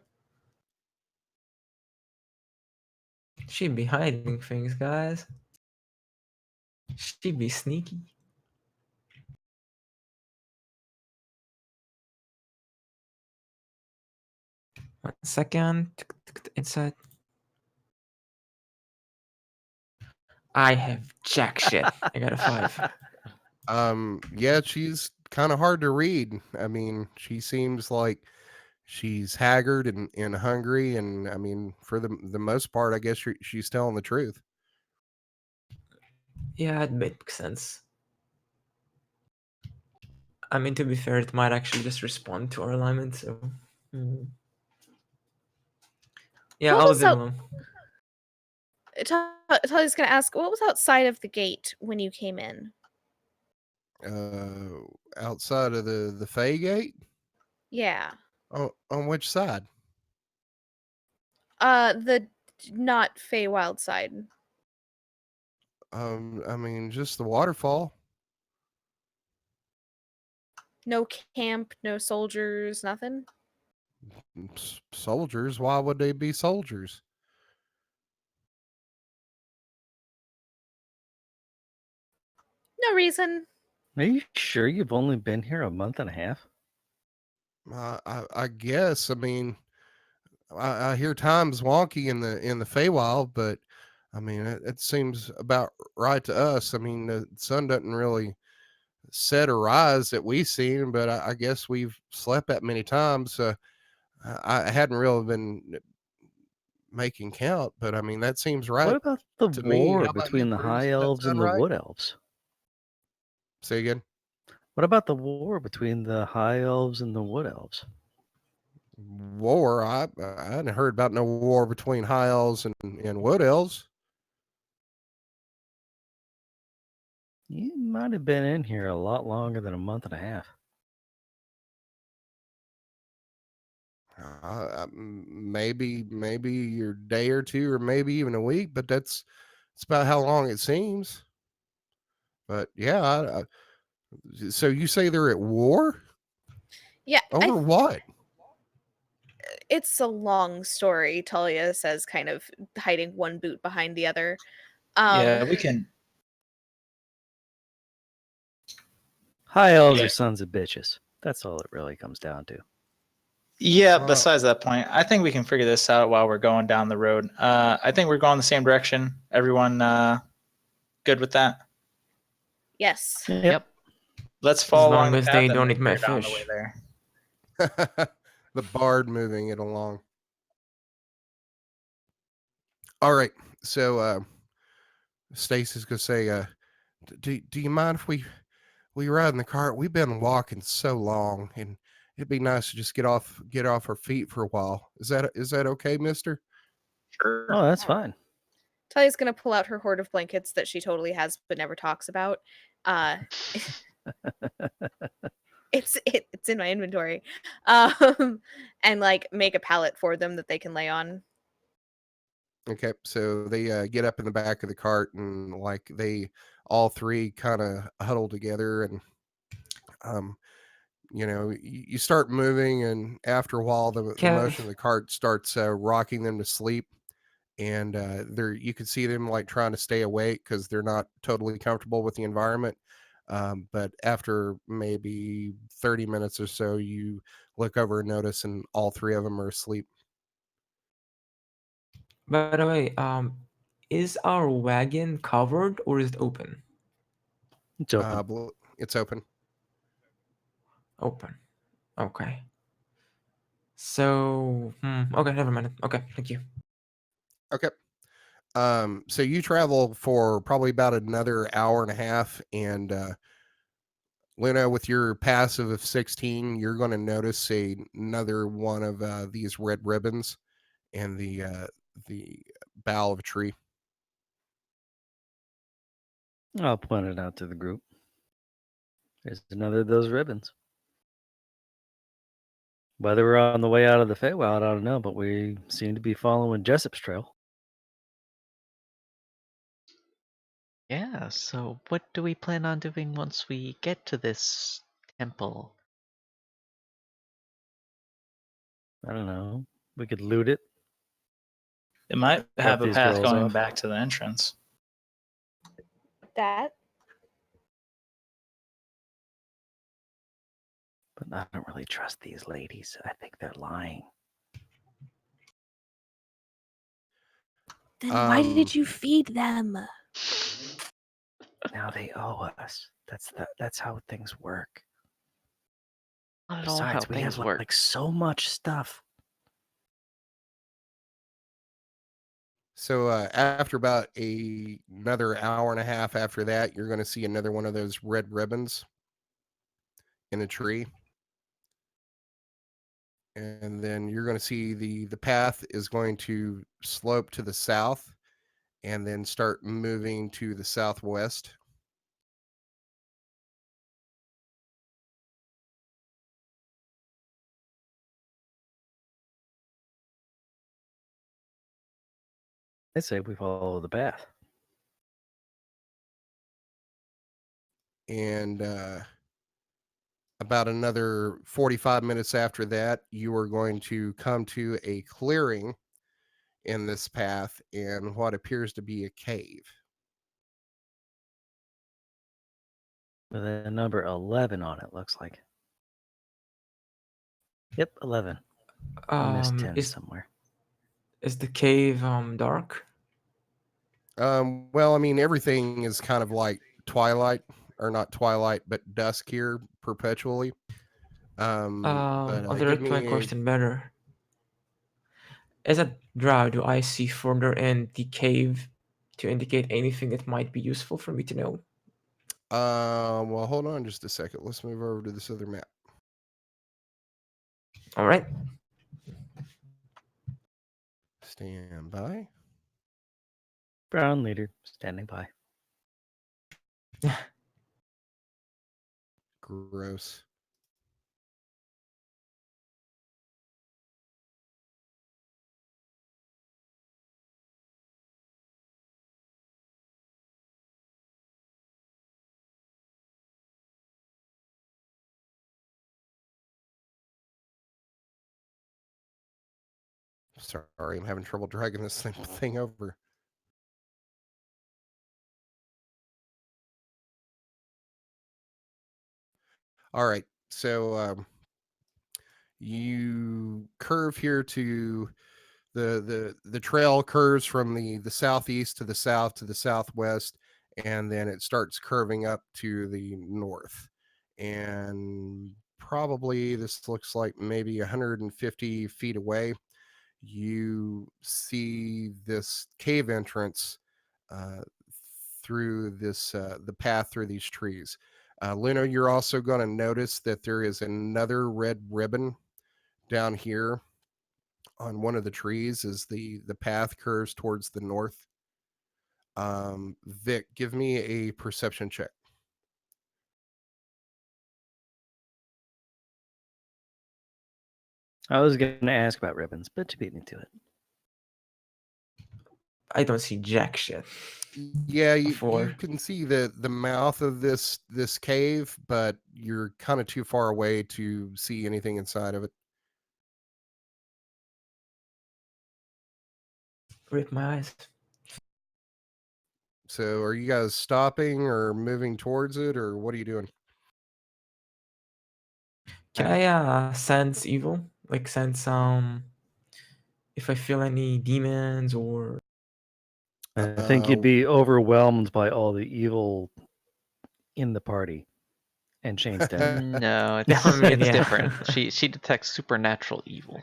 She be hiding things, guys. She be sneaky. 1 second. Inside. I have jack shit. I got a 5. Yeah, she's kind of hard to read. I mean, she seems like she's haggard and hungry, and I mean, for the most part, I guess she's telling the truth. Yeah, it makes sense. I mean, to be fair, it might actually just respond to our alignment, so... Yeah, What I'll was leave it out- alone. Tully's gonna ask, what was outside of the gate when you came in? Outside of the Fey Gate? Yeah. On which side? The not Feywild side. I mean, just the waterfall. No camp, no soldiers, nothing. Soldiers? Why would they be soldiers? No reason. Are you sure you've only been here a month and a half? I guess. I mean, I hear time's wonky in the Feywild, but I mean, it seems about right to us. I mean, the sun doesn't really set or rise that we've seen, but I guess we've slept that many times. I hadn't really been making count, but I mean, that seems What right about the to me. war How about you, between the Bruce? high Does that elves and sound the right? wood elves? Say again. What about the war between the high elves and the wood elves? War? I hadn't heard about no war between high elves and wood elves. You might have been in here a lot longer than a month and a half. Maybe your day or two, or maybe even a week, but it's about how long it seems. But yeah, so you say they're at war Yeah, over what? it's a long story, Talia says, kind of hiding one boot behind the other. Yeah, we can. High elves Yeah. are sons of bitches. That's all it really comes down to. Yeah, Well- besides that point, I think we can figure this out while we're going down the road. I think we're going the same direction. Everyone good with that? Yes. Yep. Let's follow along long the as path they and don't we'll eat my figure it out on the way fish. there. The bard moving it along. All right, so Stacy's gonna say, do you mind if we ride in the cart? We've been walking so long, and it'd be nice to just get off our feet for a while. Is that okay, Mister? Sure. Oh, that's fine. Talia's gonna pull out her hoard of blankets that she totally has but never talks about. Uh, it's in my inventory, and like make a pallet for them that they can lay on. Okay, so they get up in the back of the cart, and like they all three kind of huddle together, and um, you start moving, and after a while, the motion of the cart starts rocking them to sleep, and you can see them like trying to stay awake because they're not totally comfortable with the environment. But after maybe 30 minutes or so, you look over and notice, and all three of them are asleep. By the way, is our wagon covered or is it open? It's open. It's open. Open. Okay. So, okay, never mind. Okay, thank you. Okay. So you travel for probably about another hour and a half, and Luna, with your passive of 16, you're going to notice another one of these red ribbons in the bough of a tree. I'll point it out to the group. There's another of those ribbons. Whether we're on the way out of the Feywild, I don't know, but we seem to be following Jessup's trail. Yeah, so what do we plan on doing once we get to this temple? I don't know. We could loot it. It might have a these path girls going off. back to the entrance. That But I don't really trust these ladies. I think they're lying. Then why Um, did you feed them? Now they owe us. That's how things work. Not at all how Besides, we things have work. like so much stuff. So after about another hour and a half after that, you're going to see another one of those red ribbons in a tree. And then you're going to see the path is going to slope to the south and then start moving to the southwest. I say we follow the path. And about another 45 minutes after that, you are going to come to a clearing in this path in what appears to be a cave. With a number 11 on it, looks like. Yep, 11. I missed 10 somewhere. Is the cave dark? Well, I mean, everything is kind of like twilight, or not twilight, but dusk here perpetually. But I'll give direct my me question better. As a drow, do I see further in the cave to indicate anything that might be useful for me to know? well, hold on just a second. Let's move over to this other map. All right. Stand by. Brown leader standing by. Gross. Sorry, I'm having trouble dragging this thing over. All right, so you curve here to the trail curves from the southeast to the south to the southwest, and then it starts curving up to the north. And probably this looks like maybe 150 feet away, you see this cave entrance uh, through this the path through these trees. Luna, you're also going to notice that there is another red ribbon down here on one of the trees as the path curves towards the north. Vic, give me a perception check. I was going to ask about ribbons, but you beat me to it. I don't see jack shit. Yeah, you Four. can see the mouth of this cave, but you're kind of too far away to see anything inside of it. Rip my eyes. So are you guys stopping or moving towards it, or what are you doing? Can I sense evil? Like sense if I feel any demons or I think you'd be overwhelmed by all the evil in the party. And Shane's dead. No, I mean, it's yeah. different. She detects supernatural evil.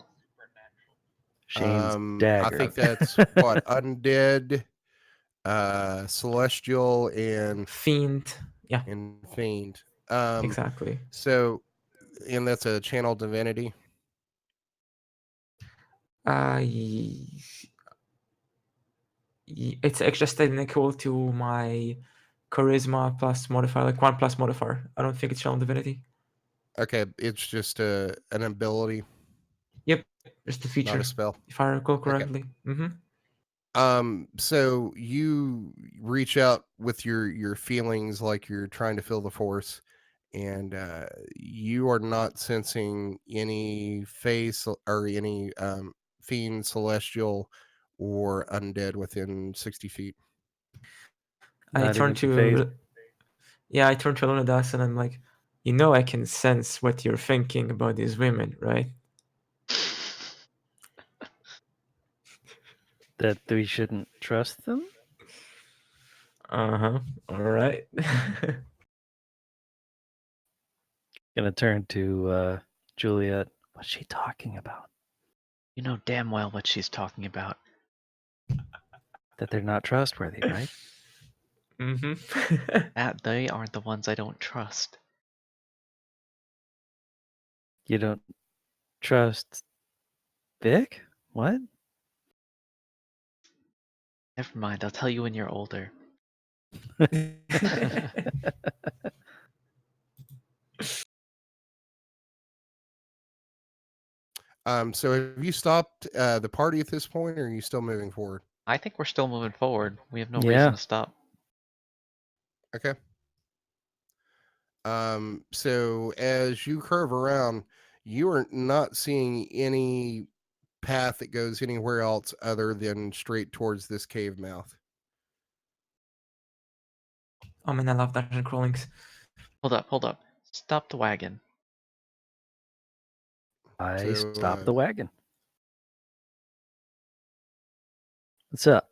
Shane's I dagger. think that's what undead, celestial, and fiend. Yeah, fiend. exactly. So, and that's a channel divinity. It's just identical to my charisma plus modifier, like 1+ modifier. I don't think it's channel divinity. Okay, it's just an ability, Yep, just a feature, not a spell. if I recall Okay. correctly. So you reach out with your feelings like you're trying to feel the force, and you are not sensing any face or any fiend, celestial, or undead within 60 feet. I Not turn even Fade. to I turn to Lunadas and I'm like, I can sense what you're thinking about these women, right? That we shouldn't trust them? All right. Gonna turn to Juliet. What's she talking about? You know damn well what she's talking about. That they're not trustworthy, right? That they aren't the ones I don't trust. You don't trust Vic? What? Never mind, I'll tell you when you're older. So have you stopped the party at this point, or are you still moving forward? I think we're still moving forward. We have no Yeah. reason to stop. Okay. So as you curve around, you are not seeing any path that goes anywhere else other than straight towards this cave mouth. Oh man, I love dungeon crawlings. Hold up. Stop the wagon. I So, stopped the wagon. What's up?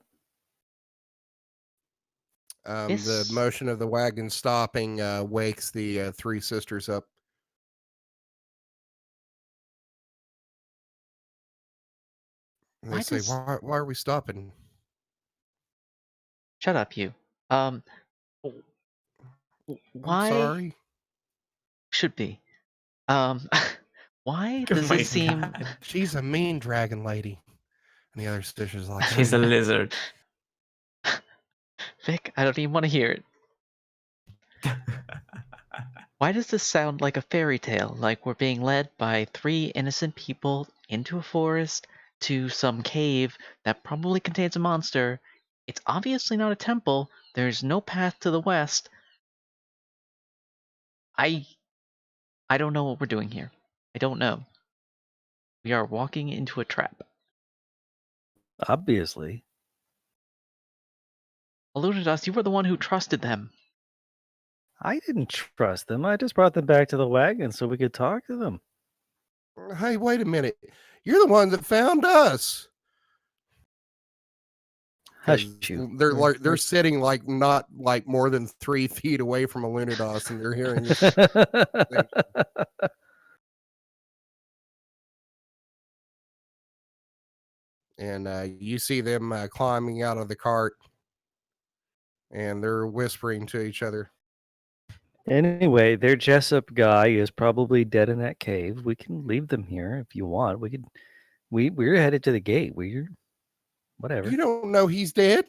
The This- motion of the wagon stopping wakes the three sisters up. And they Why say, does- why are we stopping? Shut up, you. I'm Why sorry. should be? Why Oh does my it seem God. She's a mean dragon lady. And the other sisters are like, She's a lizard. Vic, I don't even want to hear it. Why does this sound like a fairy tale? Like we're being led by three innocent people into a forest to some cave that probably contains a monster. It's obviously not a temple. There's no path to the west. I don't know what we're doing here. I don't know. We are walking into a trap. Obviously. Illuminatus, you were the one who trusted them. I didn't trust them. I just brought them back to the wagon so we could talk to them. hey, wait a minute. You're the one that found us. Hush 'Cause you. They're sitting like not like more than 3 feet away from Illuminatus, and they're hearing this. And you see them climbing out of the cart, and they're whispering to each other. Anyway, their Jessup guy is probably dead in that cave. We can leave them here if you want. We could. We're headed to the gate. We're whatever. You don't know he's dead?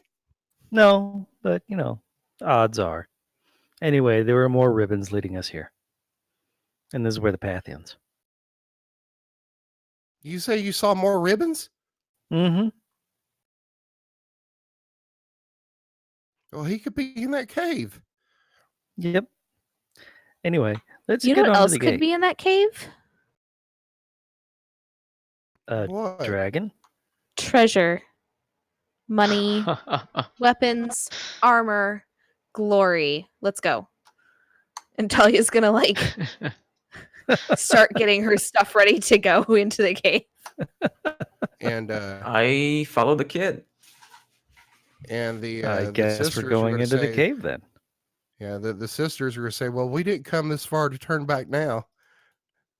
No, but odds are. Anyway, there were more ribbons leading us here, and this is where the path ends. You say you saw more ribbons? Mm-hmm. Well, he could be in that cave. Yep. Anyway, let's You know get what on to else the could gate. be in that cave? What? Dragon. Treasure, money, weapons, armor, glory. Let's go. And Talia's gonna like start getting her stuff ready to go into the cave. And I follow the kid. the I the guess sisters we're are going gonna into the say- cave then. Yeah, the sisters are going to say, well, we didn't come this far to turn back now.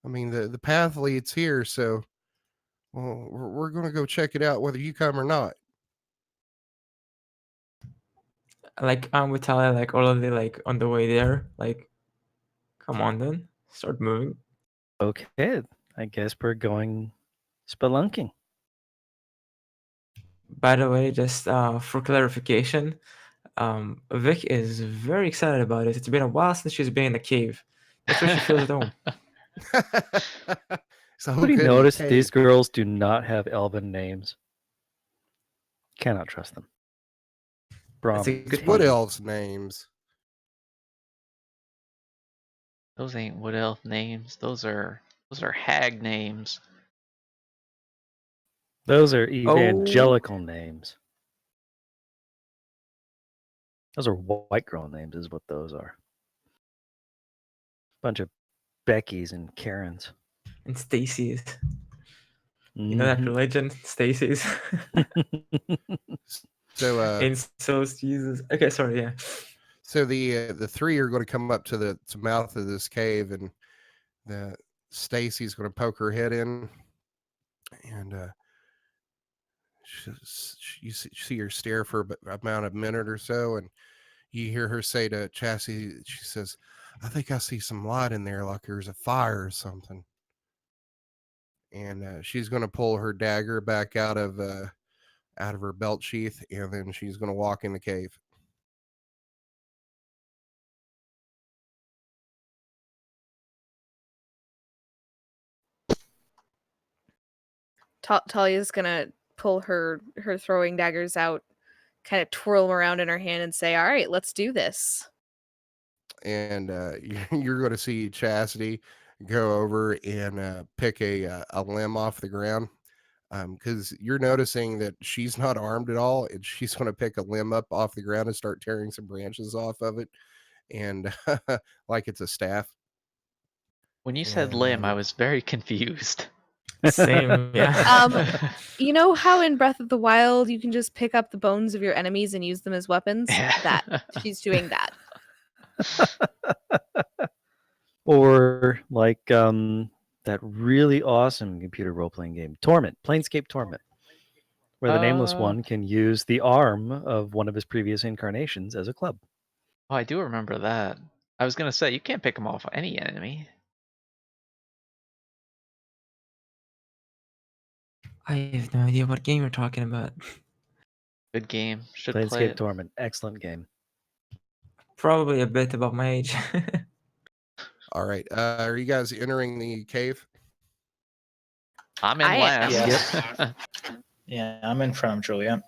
I mean, the path leads here, so well, we're going to go check it out whether you come or not. Like I'm with Talia, like already like on the way there. Like, come on then, start moving. Okay, I guess we're going spelunking. By the way, just for clarification, Vic is very excited about it. It's been a while since she's been in a cave. That's where she feels at home. So Somebody good in the notice cave. these girls do not have elven names. Cannot trust them. That's a Brahmins. good Wood point. elves' names. Those ain't wood elf names. Those are hag names. Those are evangelical names. Those are white girl names, is what those are. Bunch of Beckys and Karens. And Stacy's. You know that Mhm. religion, Stacy's. So Incels, Jesus. Okay, sorry, yeah. so the three are going to come up to the mouth of this cave, and the Stacy's going to poke her head in, and you see her stare for about a minute or so, and you hear her say to Chassis, she says, "I think I see some light in there, like there's a fire or something." And she's going to pull her dagger back out of her belt sheath, and then she's going to walk in the cave. Talia's gonna pull her throwing daggers out, kind of twirl them around in her hand, and say, "All right, let's do this." And you're going to see Chastity go over and pick a limb off the ground, because you're noticing that she's not armed at all, and she's going to pick a limb up off the ground and start tearing some branches off of it, and like it's a staff. When you said And limb, I was very confused. Same, yeah. You know how in Breath of the Wild you can just pick up the bones of your enemies and use them as weapons? Yeah. That she's doing that. Or like that really awesome computer role-playing game, Torment, Planescape Torment, where the Nameless One can use the arm of one of his previous incarnations as a club. Oh, I do remember that. I was gonna say you can't pick them off any enemy. I have no idea what game you're talking about. Good game. Should play Planescape it. Torment, excellent game. Probably a bit above my age. All right, are you guys entering the cave? I'm in I am. last. Yeah, I'm in front of Juliet.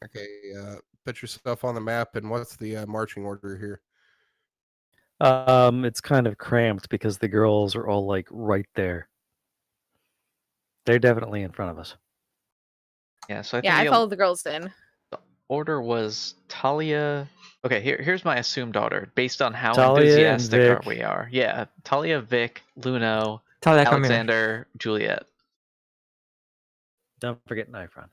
Okay, put yourself on the map, and what's the marching order here? It's kind of cramped because the girls are all like right there. They're definitely in front of us. Yeah, so I Yeah, think I the followed the girls in. order was Talia. Okay, here's my assumed order based on how Talia and enthusiastic Vic. we are. Yeah, Talia, Vic, Luno, Talia, come here. Alexander, Juliet. Don't forget Nifron.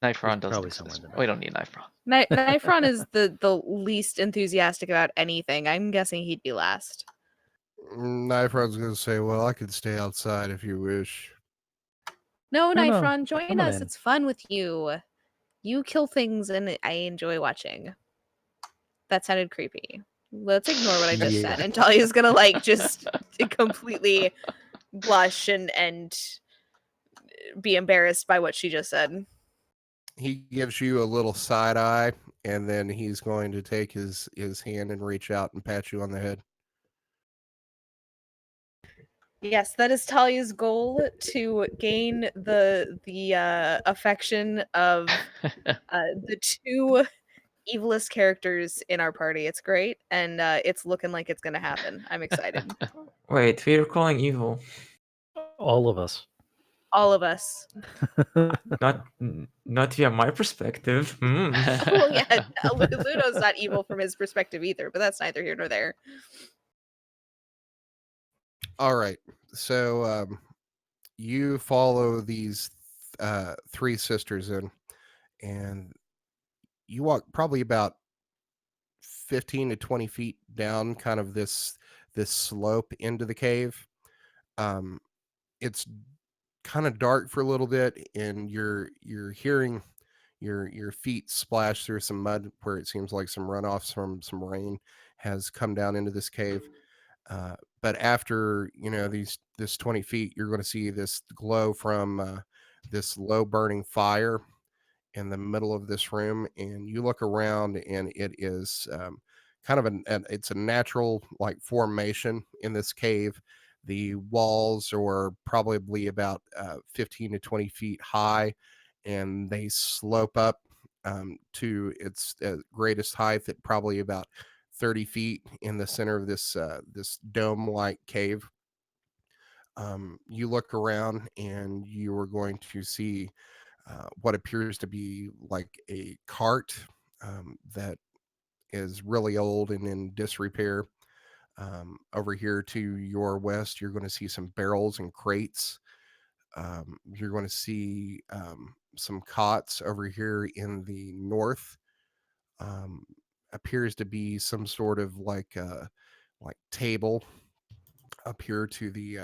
Nifron He's doesn't probably exist. somewhere in the We don't need Nifron. Nifron is the least enthusiastic about anything. I'm guessing he'd be last. Nifron's going to say, "Well, I could stay outside if you wish." No, No, Nifron, join come on us. in. It's fun with you. You kill things and I enjoy watching. That sounded creepy. Let's ignore what I just Yeah. said. And Talia's gonna like just completely blush and be embarrassed by what she just said. He gives you a little side eye, and then he's going to take his hand and reach out and pat you on the head. Yes, that is Talia's goal, to gain the affection of the two evilest characters in our party. It's great, and it's looking like it's gonna happen. I'm excited. Wait, we're calling evil. All of us. All of us. Not via my perspective. Well, yeah, Ludo's not evil from his perspective either, but that's neither here nor there. All right, so you follow these three sisters in, and you walk probably about 15 to 20 feet down kind of this slope into the cave. It's kind of dark for a little bit, and you're hearing your feet splash through some mud where it seems like some runoffs from some rain has come down into this cave. But after this 20 feet, you're going to see this glow from this low burning fire in the middle of this room, and you look around, and it is kind of it's a natural like formation in this cave. The walls are probably about 15 to 20 feet high, and they slope up to its greatest height at probably about 30 feet in the center of this dome-like cave. You look around, and you are going to see what appears to be like a cart that is really old and in disrepair. Over here to your west, you're going to see some barrels and crates. You're going to see some cots over here in the north. Appears to be some sort of like table up here to the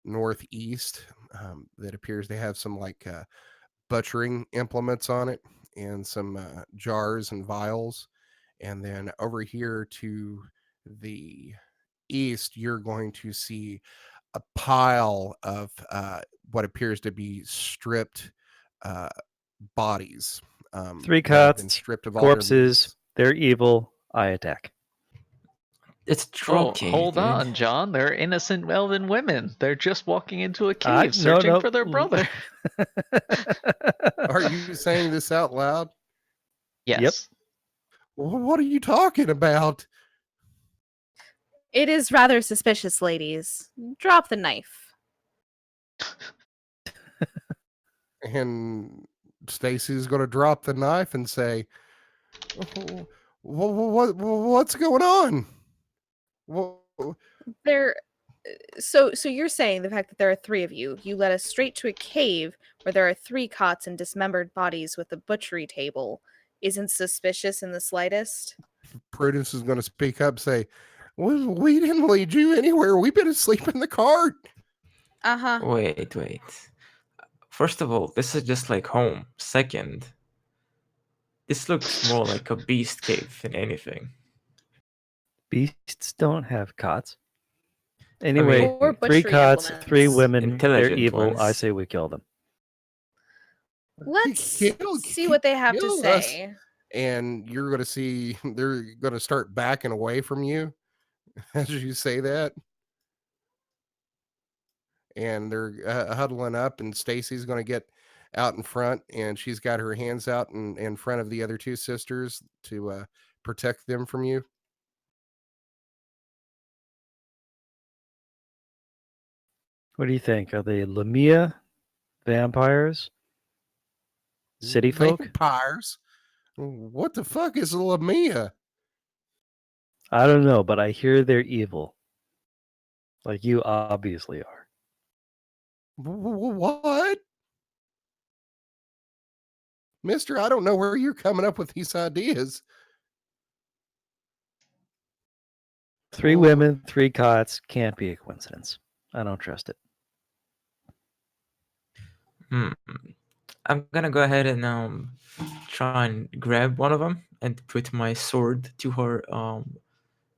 northeast that appears to have some like butchering implements on it and some jars and vials. And then over here to the east, you're going to see a pile of what appears to be stripped bodies. 3 that have been cots, stripped of all their corpses. meats. They're evil. I attack. It's Oh, truncated. hold on, John. They're innocent elven women. They're just walking into a I- cave searching no. for their brother. Are you saying this out loud? Yes. What are you talking about? It is rather suspicious, ladies. Drop the knife. And Stacy's going to drop the knife and say, what's going on? There. So you're saying the fact that there are 3 of you, you led us straight to a cave where there are 3 cots and dismembered bodies with a butchery table, isn't suspicious in the slightest? Prudence is going to speak up, say, we didn't lead you anywhere. We've been asleep in the cart. Uh-huh. Wait. First of all, this is just like home. Second, this looks more like a beast cave than anything. Beasts don't have cots. Anyway, Or 3 butchery cots, 3 implements. women. They're Intelligent evil. I ones. say we kill them. Let's see what they have to kill us. say. And you're going to see they're going to start backing away from you as you say that. And they're huddling up, and Stacy's going to get out in front, and she's got her hands out in front of the other 2 sisters to protect them from you. What do you think? Are they Lamia vampires? City folk? Vampires? What the fuck is Lamia? I don't know, but I hear they're evil. Like you obviously are. What? Mister, I don't know where you're coming up with these ideas. 3 women, 3 cots. Can't be a coincidence. I don't trust it. I'm gonna go ahead and try and grab one of them and put my sword to her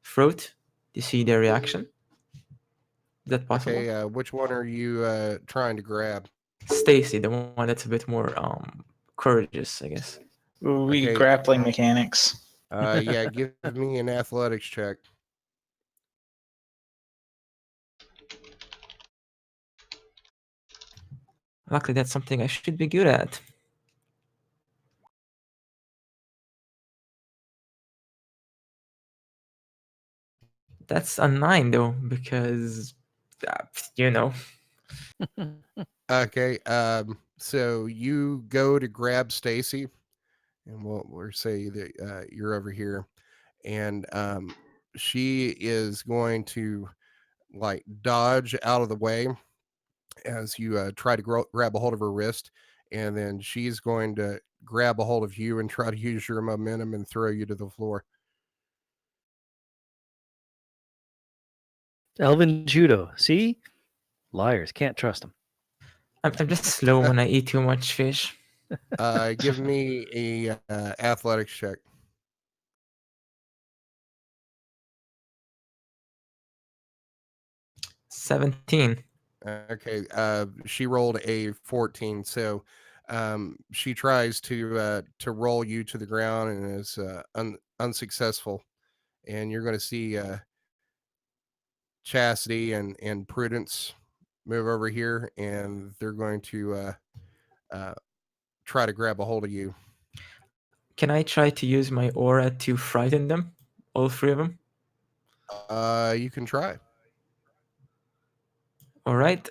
throat to see their reaction. Is that possible? Okay, which one are you trying to grab? Stacy, the one that's a bit more courageous, I guess. We Okay. grappling mechanics. Yeah, give me an athletics check. Luckily, that's something I should be good at. That's a 9 though, because you know. Okay, so you go to grab Stacy, and we'll say that you're over here, and she is going to like dodge out of the way as you try to grab a hold of her wrist, and then she's going to grab a hold of you and try to use your momentum and throw you to the floor. Elven judo. See? Liars. Can't trust them. I'm just slow when I eat too much fish. Give me a athletics check. 17. Okay, she rolled a 14, so she tries to roll you to the ground and is unsuccessful. And you're going to see Chastity and Prudence move over here, and they're going to try to grab a hold of you. Can I try to use my aura to frighten them? All 3 of them? You can try. All right.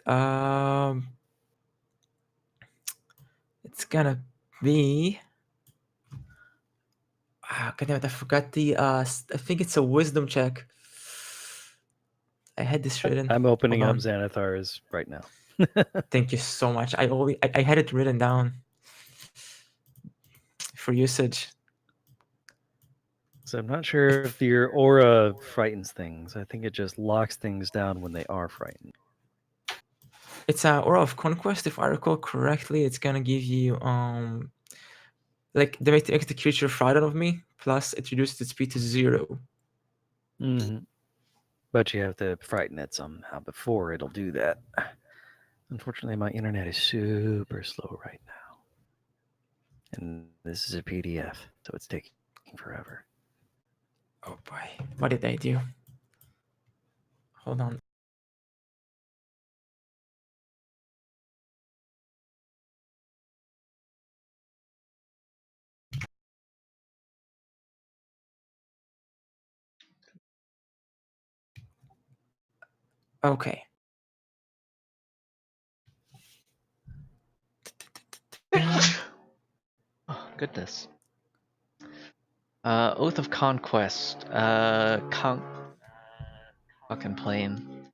It's gonna be. God damn it! I forgot the. I think it's a wisdom check. I had this written. I'm opening Hold up on. Xanathar's right now. Thank you so much. I had it written down for usage. So I'm not sure if your aura frightens things. I think it just locks things down when they are frightened. It's a aura of conquest, if I recall correctly. It's gonna give you like the make the creature frightened of me, plus it reduces its speed to 0. Mm-hmm. But you have to frighten it somehow before it'll do that. Unfortunately, my internet is super slow right now. And this is a PDF, so it's taking forever. Oh boy, what did I do? Hold on. Okay. Oh, goodness. Oath of Conquest. Fucking plain.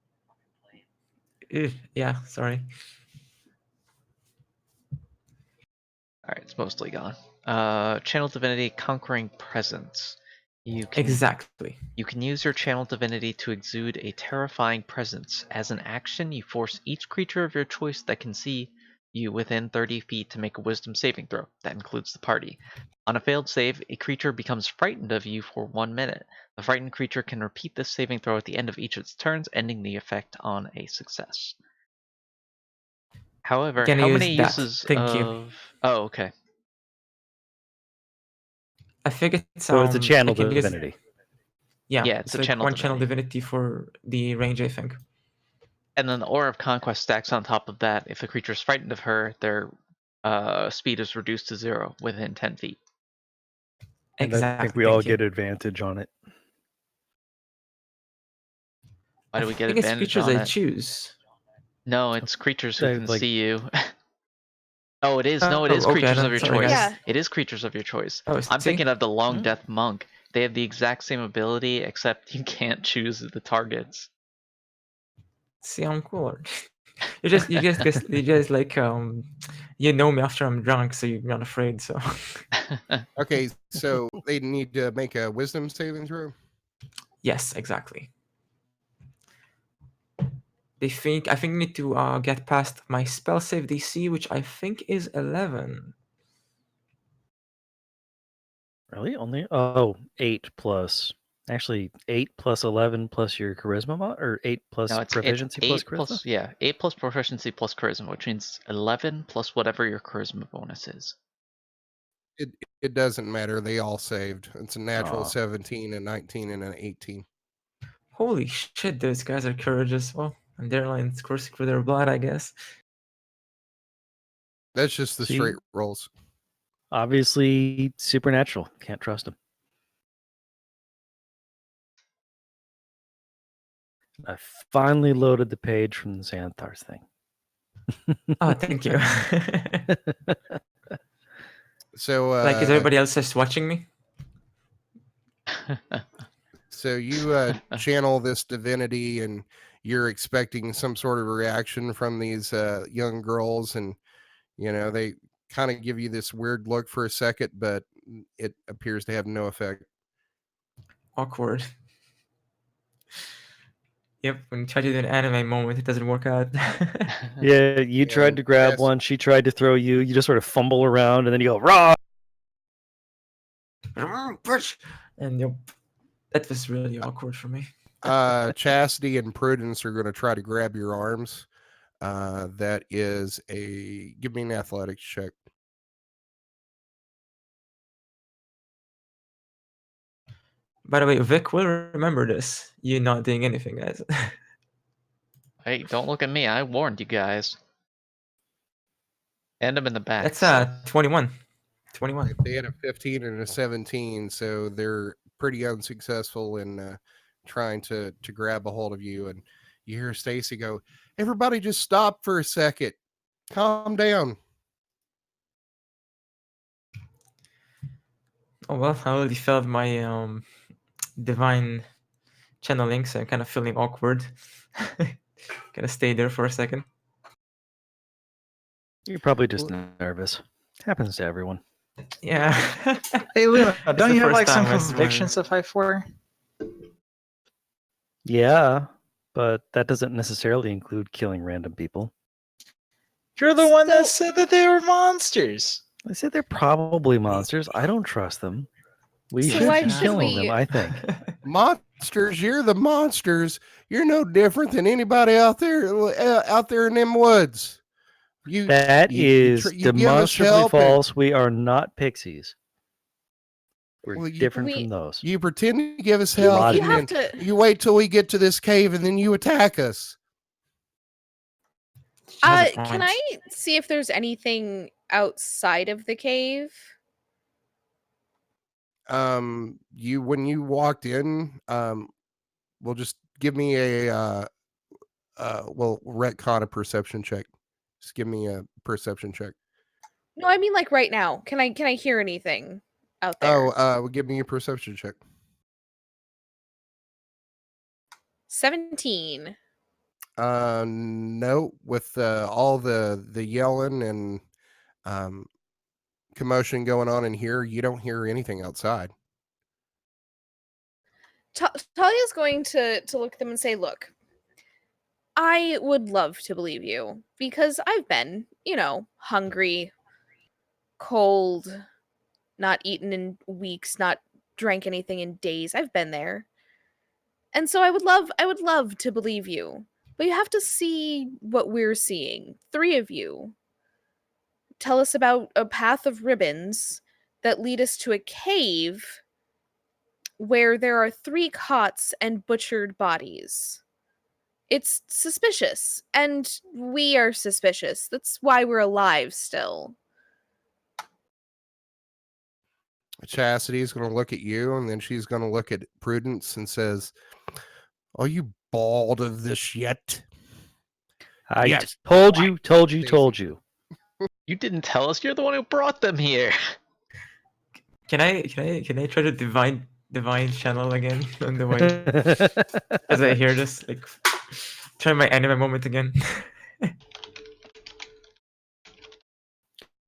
Yeah, sorry. Alright, it's mostly gone. Channel Divinity Conquering Presence. Exactly. You can use your Channel Divinity to exude a terrifying presence. As an action, you force each creature of your choice that can see you within 30 feet to make a Wisdom saving throw. That includes the party. On a failed save, a creature becomes frightened of you for 1 minute. The frightened creature can repeat this saving throw at the end of each of its turns, ending the effect on a success. However, Can I how use many that? uses Thank you. of... Oh, okay. I think it's So it's a channel I can use- divinity. Yeah, Yeah, it's a like channel one channel divinity. divinity for the range, I think. And then the Aura of Conquest stacks on top of that. If the creature is frightened of her, their speed is reduced to 0 within 10 feet. And Exactly. I think we all thank you. get advantage on it. Why do we get I think it's advantage creatures on I it? choose. No, it's creatures who can Like- see you. Oh, it is. No, it Oh, is okay, creatures then, of your sorry, choice. guys. Yeah. It is creatures of your choice. Oh, I'm see? thinking of the Long Hmm. Death Monk. They have the exact same ability, except you can't choose the targets. See, I'm cooler. you just like you know me after I'm drunk, so you're not afraid. So Okay, so they need to make a wisdom saving throw. yes, exactly. I think I need to get past my spell save DC, which I think is 11. Really? Only 8 plus. Actually, 8 plus 11 plus your charisma or 8 plus No, it's proficiency plus 8 charisma. plus 8 plus proficiency plus charisma, which means 11 plus whatever your charisma bonus is. It doesn't matter. They all saved. It's a natural Aw. 17, a 19, and an 18. Holy shit, those guys are courageous. Well, and their lines coursing through their blood, I guess. That's just the See? straight rolls. Obviously, supernatural. Can't trust him. I finally loaded the page from the Xanthar's thing. Oh, thank you. So, like, is everybody else just watching me? so you channel this divinity, and you're expecting some sort of reaction from these young girls, and they kind of give you this weird look for a second, but it appears to have no effect. Awkward. Yep, when you try to do an anime moment, it doesn't work out. Yeah, you tried to grab yes. one. She tried to throw you. You just sort of fumble around, and then you go, raw! And yep, that was really awkward for me. Chastity and Prudence are going to try to grab your arms. That is give me an athletics check. By the way, Vic will remember this. You not doing anything, guys. Hey, don't look at me. I warned you guys. And I'm in the back. That's 21. 21. They had a 15 and a 17, so they're pretty unsuccessful in trying to grab a hold of you. And you hear Stacy go, "Everybody, just stop for a second. Calm down." Oh well, I already felt my divine channeling, so I'm kind of feeling awkward. Gonna stay there for a second. You're probably just nervous. Happens to everyone. Yeah. Hey, Luna, It's don't the you have first like some time I swear. convictions to fight for? Yeah, but that doesn't necessarily include killing random people. You're the one that So- said that they were monsters. I said they're probably monsters. I don't trust them. We So should why be should killing we- them, I think. Monsters, you're the monsters. You're no different than anybody out there in them woods. That is you give us demonstrably help and- false. We are not pixies. We're Well, you- different We- from those. You pretend to give us You- help, you and have then to- you wait till we get to this cave, and then you attack us. She has a Can point. I see if there's anything outside of the cave? You when you walked in, well, just give me a retcon a perception check. Just give me a perception check. No, I mean like right now. Can I hear anything out there? Give me a perception check. 17. No, with all the yelling and commotion going on in here, you don't hear anything outside. Talia's going to look at them and say, "Look, I would love to believe you because I've been, hungry, cold, not eaten in weeks, not drank anything in days. I've been there. And so I would love to believe you. But you have to see what we're seeing. 3 of you tell us about a path of ribbons that lead us to a cave where there are 3 cots and butchered bodies. It's suspicious, and we are suspicious. That's why we're alive still." Chastity's going to look at you, and then she's going to look at Prudence and says, "Are you bald of this yet?" I Yes. told you. You didn't tell us. You're the one who brought them here. Can I try to divine channel again on the way as I hear this? Like, try my anime moment again.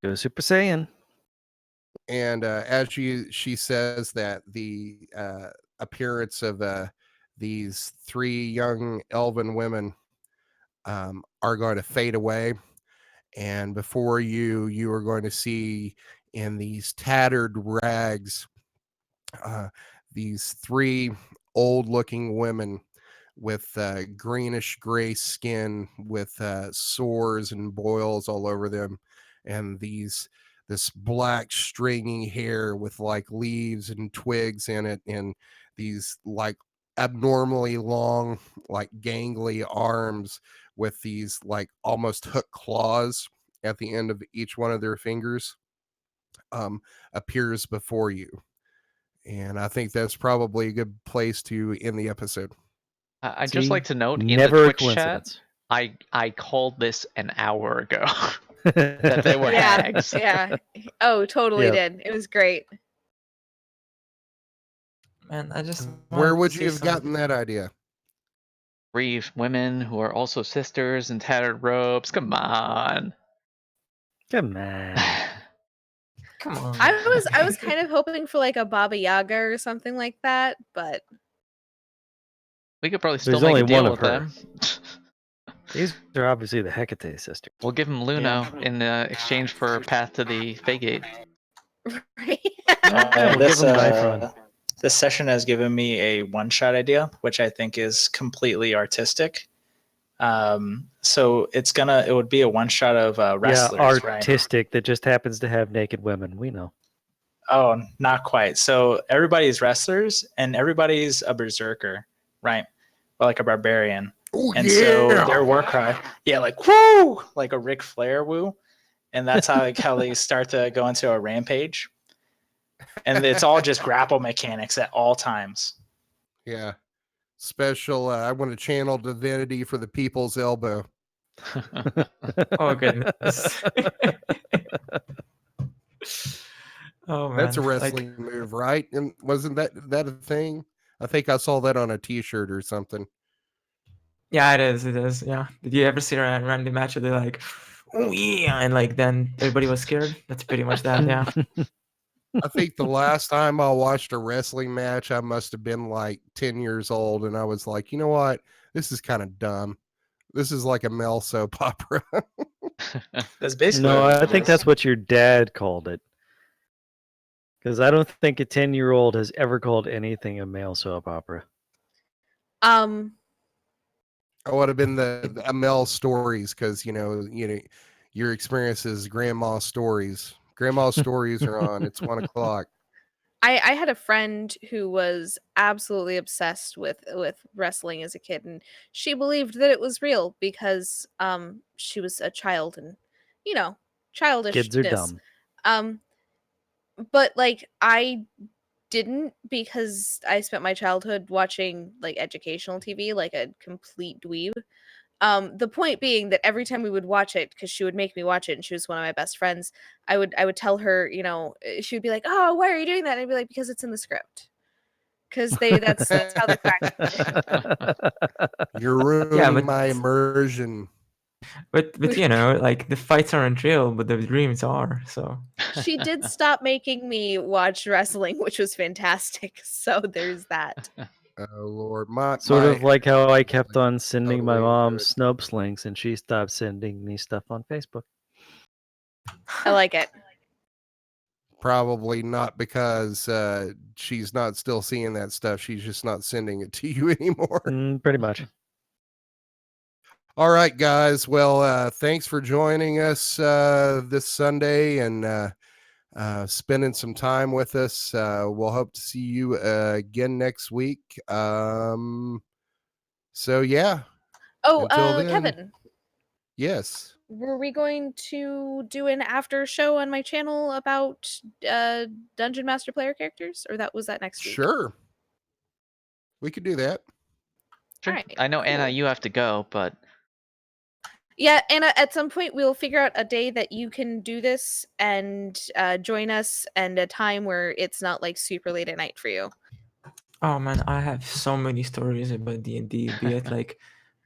Go Super Saiyan. And as she says that, the appearance of these 3 young elven women are going to fade away, and before you are going to see in these tattered rags these 3 old-looking women with greenish gray skin, with sores and boils all over them, and this black stringy hair with like leaves and twigs in it, and these like abnormally long, like gangly arms with these like almost hook claws at the end of each one of their fingers, appears before you. And I think that's probably a good place to end the episode. I'd just See? like to note in Never the a Twitch chat, coincidence. I called this an hour ago. That they were Yeah, hags. yeah. Oh, totally Yep. did. It was great. Man, I just Where wanted would to you say have gotten that idea? 3 women who are also sisters in tattered robes. Come on. Come on. Come on. I was kind of hoping for like a Baba Yaga or something like that, but We could probably still There's make only a deal one with of her. them. These are obviously the Hecate sisters. We'll give him Luno in exchange for Path to the Faygate. right? we'll give them knife run. This session has given me a one-shot idea, which I think is completely artistic. So it would be a one-shot of wrestlers, Yeah, right? artistic that just happens to have naked women. We know. Oh, not quite. So everybody's wrestlers and everybody's a berserker, right? Or like a barbarian. Oh, And so their war cry, like woo, like a Ric Flair woo. And that's how they start to go into a rampage. And it's all just grapple mechanics at all times. Yeah. Special, I want to channel divinity for the people's elbow. Oh goodness. Oh man. That's a like- wrestling move, right? And wasn't that a thing? I think I saw that on a t-shirt or something. Yeah, it is. It is. Yeah. Did you ever see a random match where they're like, oh yeah, and like then everybody was scared. That's pretty much that. Yeah. I think the last time I watched a wrestling match, I must have been like 10 years old, and I was like, you know what? This is kind of dumb. This is like a male soap opera. That's basically No, what I it think is. that's what your dad called it. Because I don't think a 10-year-old has ever called anything a male soap opera. Um, I would have been the Mel stories because your experience is grandma stories. Grandma stories are on. It's 1:00. I had a friend who was absolutely obsessed with wrestling as a kid, and she believed that it was real because she was a child and childishness. Kids are dumb. Um, but like I didn't, because I spent my childhood watching like educational TV like a complete dweeb. The point being that every time we would watch it, because she would make me watch it, and she was one of my best friends, I would tell her, she would be like, "Oh, why are you doing that?" And I'd be like, "Because it's in the script." Because that's how they practice it. You're ruining Yeah, but my immersion. but like the fights aren't real, but the dreams are. So She did stop making me watch wrestling, which was fantastic. So there's that. Oh Lord, Sort my of like how I kept on sending my totally mom into it. snub slings and she stopped sending me stuff on Facebook. I like it. Probably not because she's not still seeing that stuff. She's just not sending it to you anymore. Pretty much. All right, guys. Well, thanks for joining us this Sunday and spending some time with us. We'll hope to see you again next week. So yeah. Oh, Until then, Kevin, yes. were we going to do an after show on my channel about Dungeon Master player characters, or was that next week? Sure. We could do that. Sure. Alright, I know Anna, cool. you have to go, but Yeah, Anna, at some point we'll figure out a day that you can do this and join us, and a time where it's not like super late at night for you. oh man, I have so many stories about D&D, be it like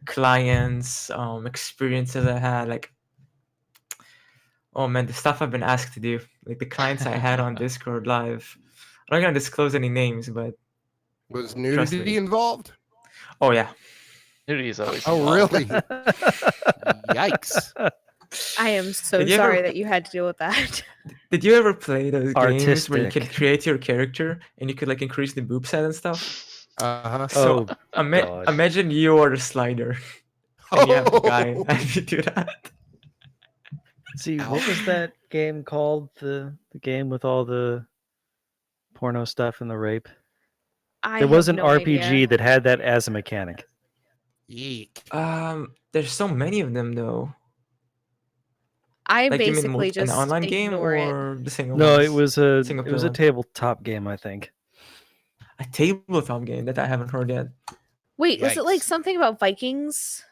clients, experiences I had, like oh man, the stuff I've been asked to do, like the clients I had on Discord live. I'm not gonna disclose any names, but Was trust nudity me. involved? Oh yeah. nudity is always Oh, involved. really? Yikes. I am so Did you sorry ever- that you had to deal with that. Did you ever play those games where you could Artistic. create your character and you could like increase the boob set and stuff? Uh-huh. So Oh, God. imagine you are the slider and you have a guy and you do that. See, what was that game called? The game with all the porno stuff and the rape? There was an RPG that had that as a mechanic. Yeek. There's so many of them though. I Like you mean basically an just online game ignore it. or the single No, ones? it was Single a player one. tabletop game, I think. A tabletop game that I haven't heard yet. Wait, was it like Yikes. something about Vikings?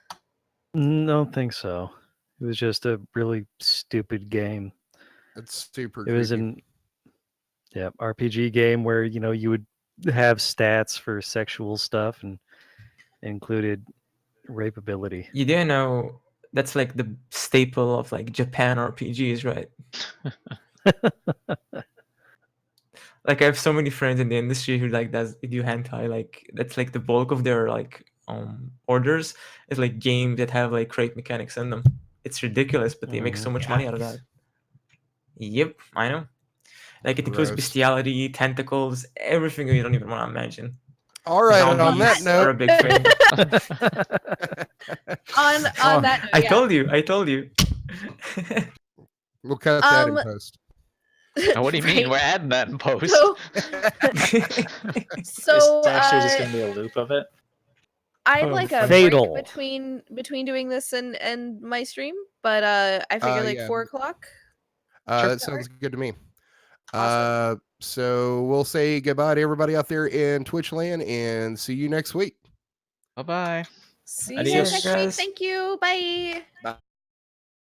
Don't think so. It was just a really stupid game. That's super It was creepy. an RPG game where you would have stats for sexual stuff and included rape ability. You do know that's like the staple of like Japan RPGs, right? Like I have so many friends in the industry who like do hentai. Like that's like the bulk of their like orders is like games that have like rape mechanics in them. It's ridiculous, but they make so much money out of that. Yep, I know. Like it includes Gross. bestiality, tentacles, everything you don't even want to imagine. All right, and on that Zombies are a note, big thing. On that note, I yeah. told you. we'll cut that in Um, post. Now, what do you mean? Right. We're adding that in post. So, It's actually just gonna be a loop of it. I have Oh, like a fatal. break between doing this and my stream, but I figure like Yeah. 4:00. That sounds good to me. Awesome. So we'll say goodbye to everybody out there in Twitch land and see you next week. Bye bye. See you Adios. guys next week. Guys. Thank you. Bye. Bye.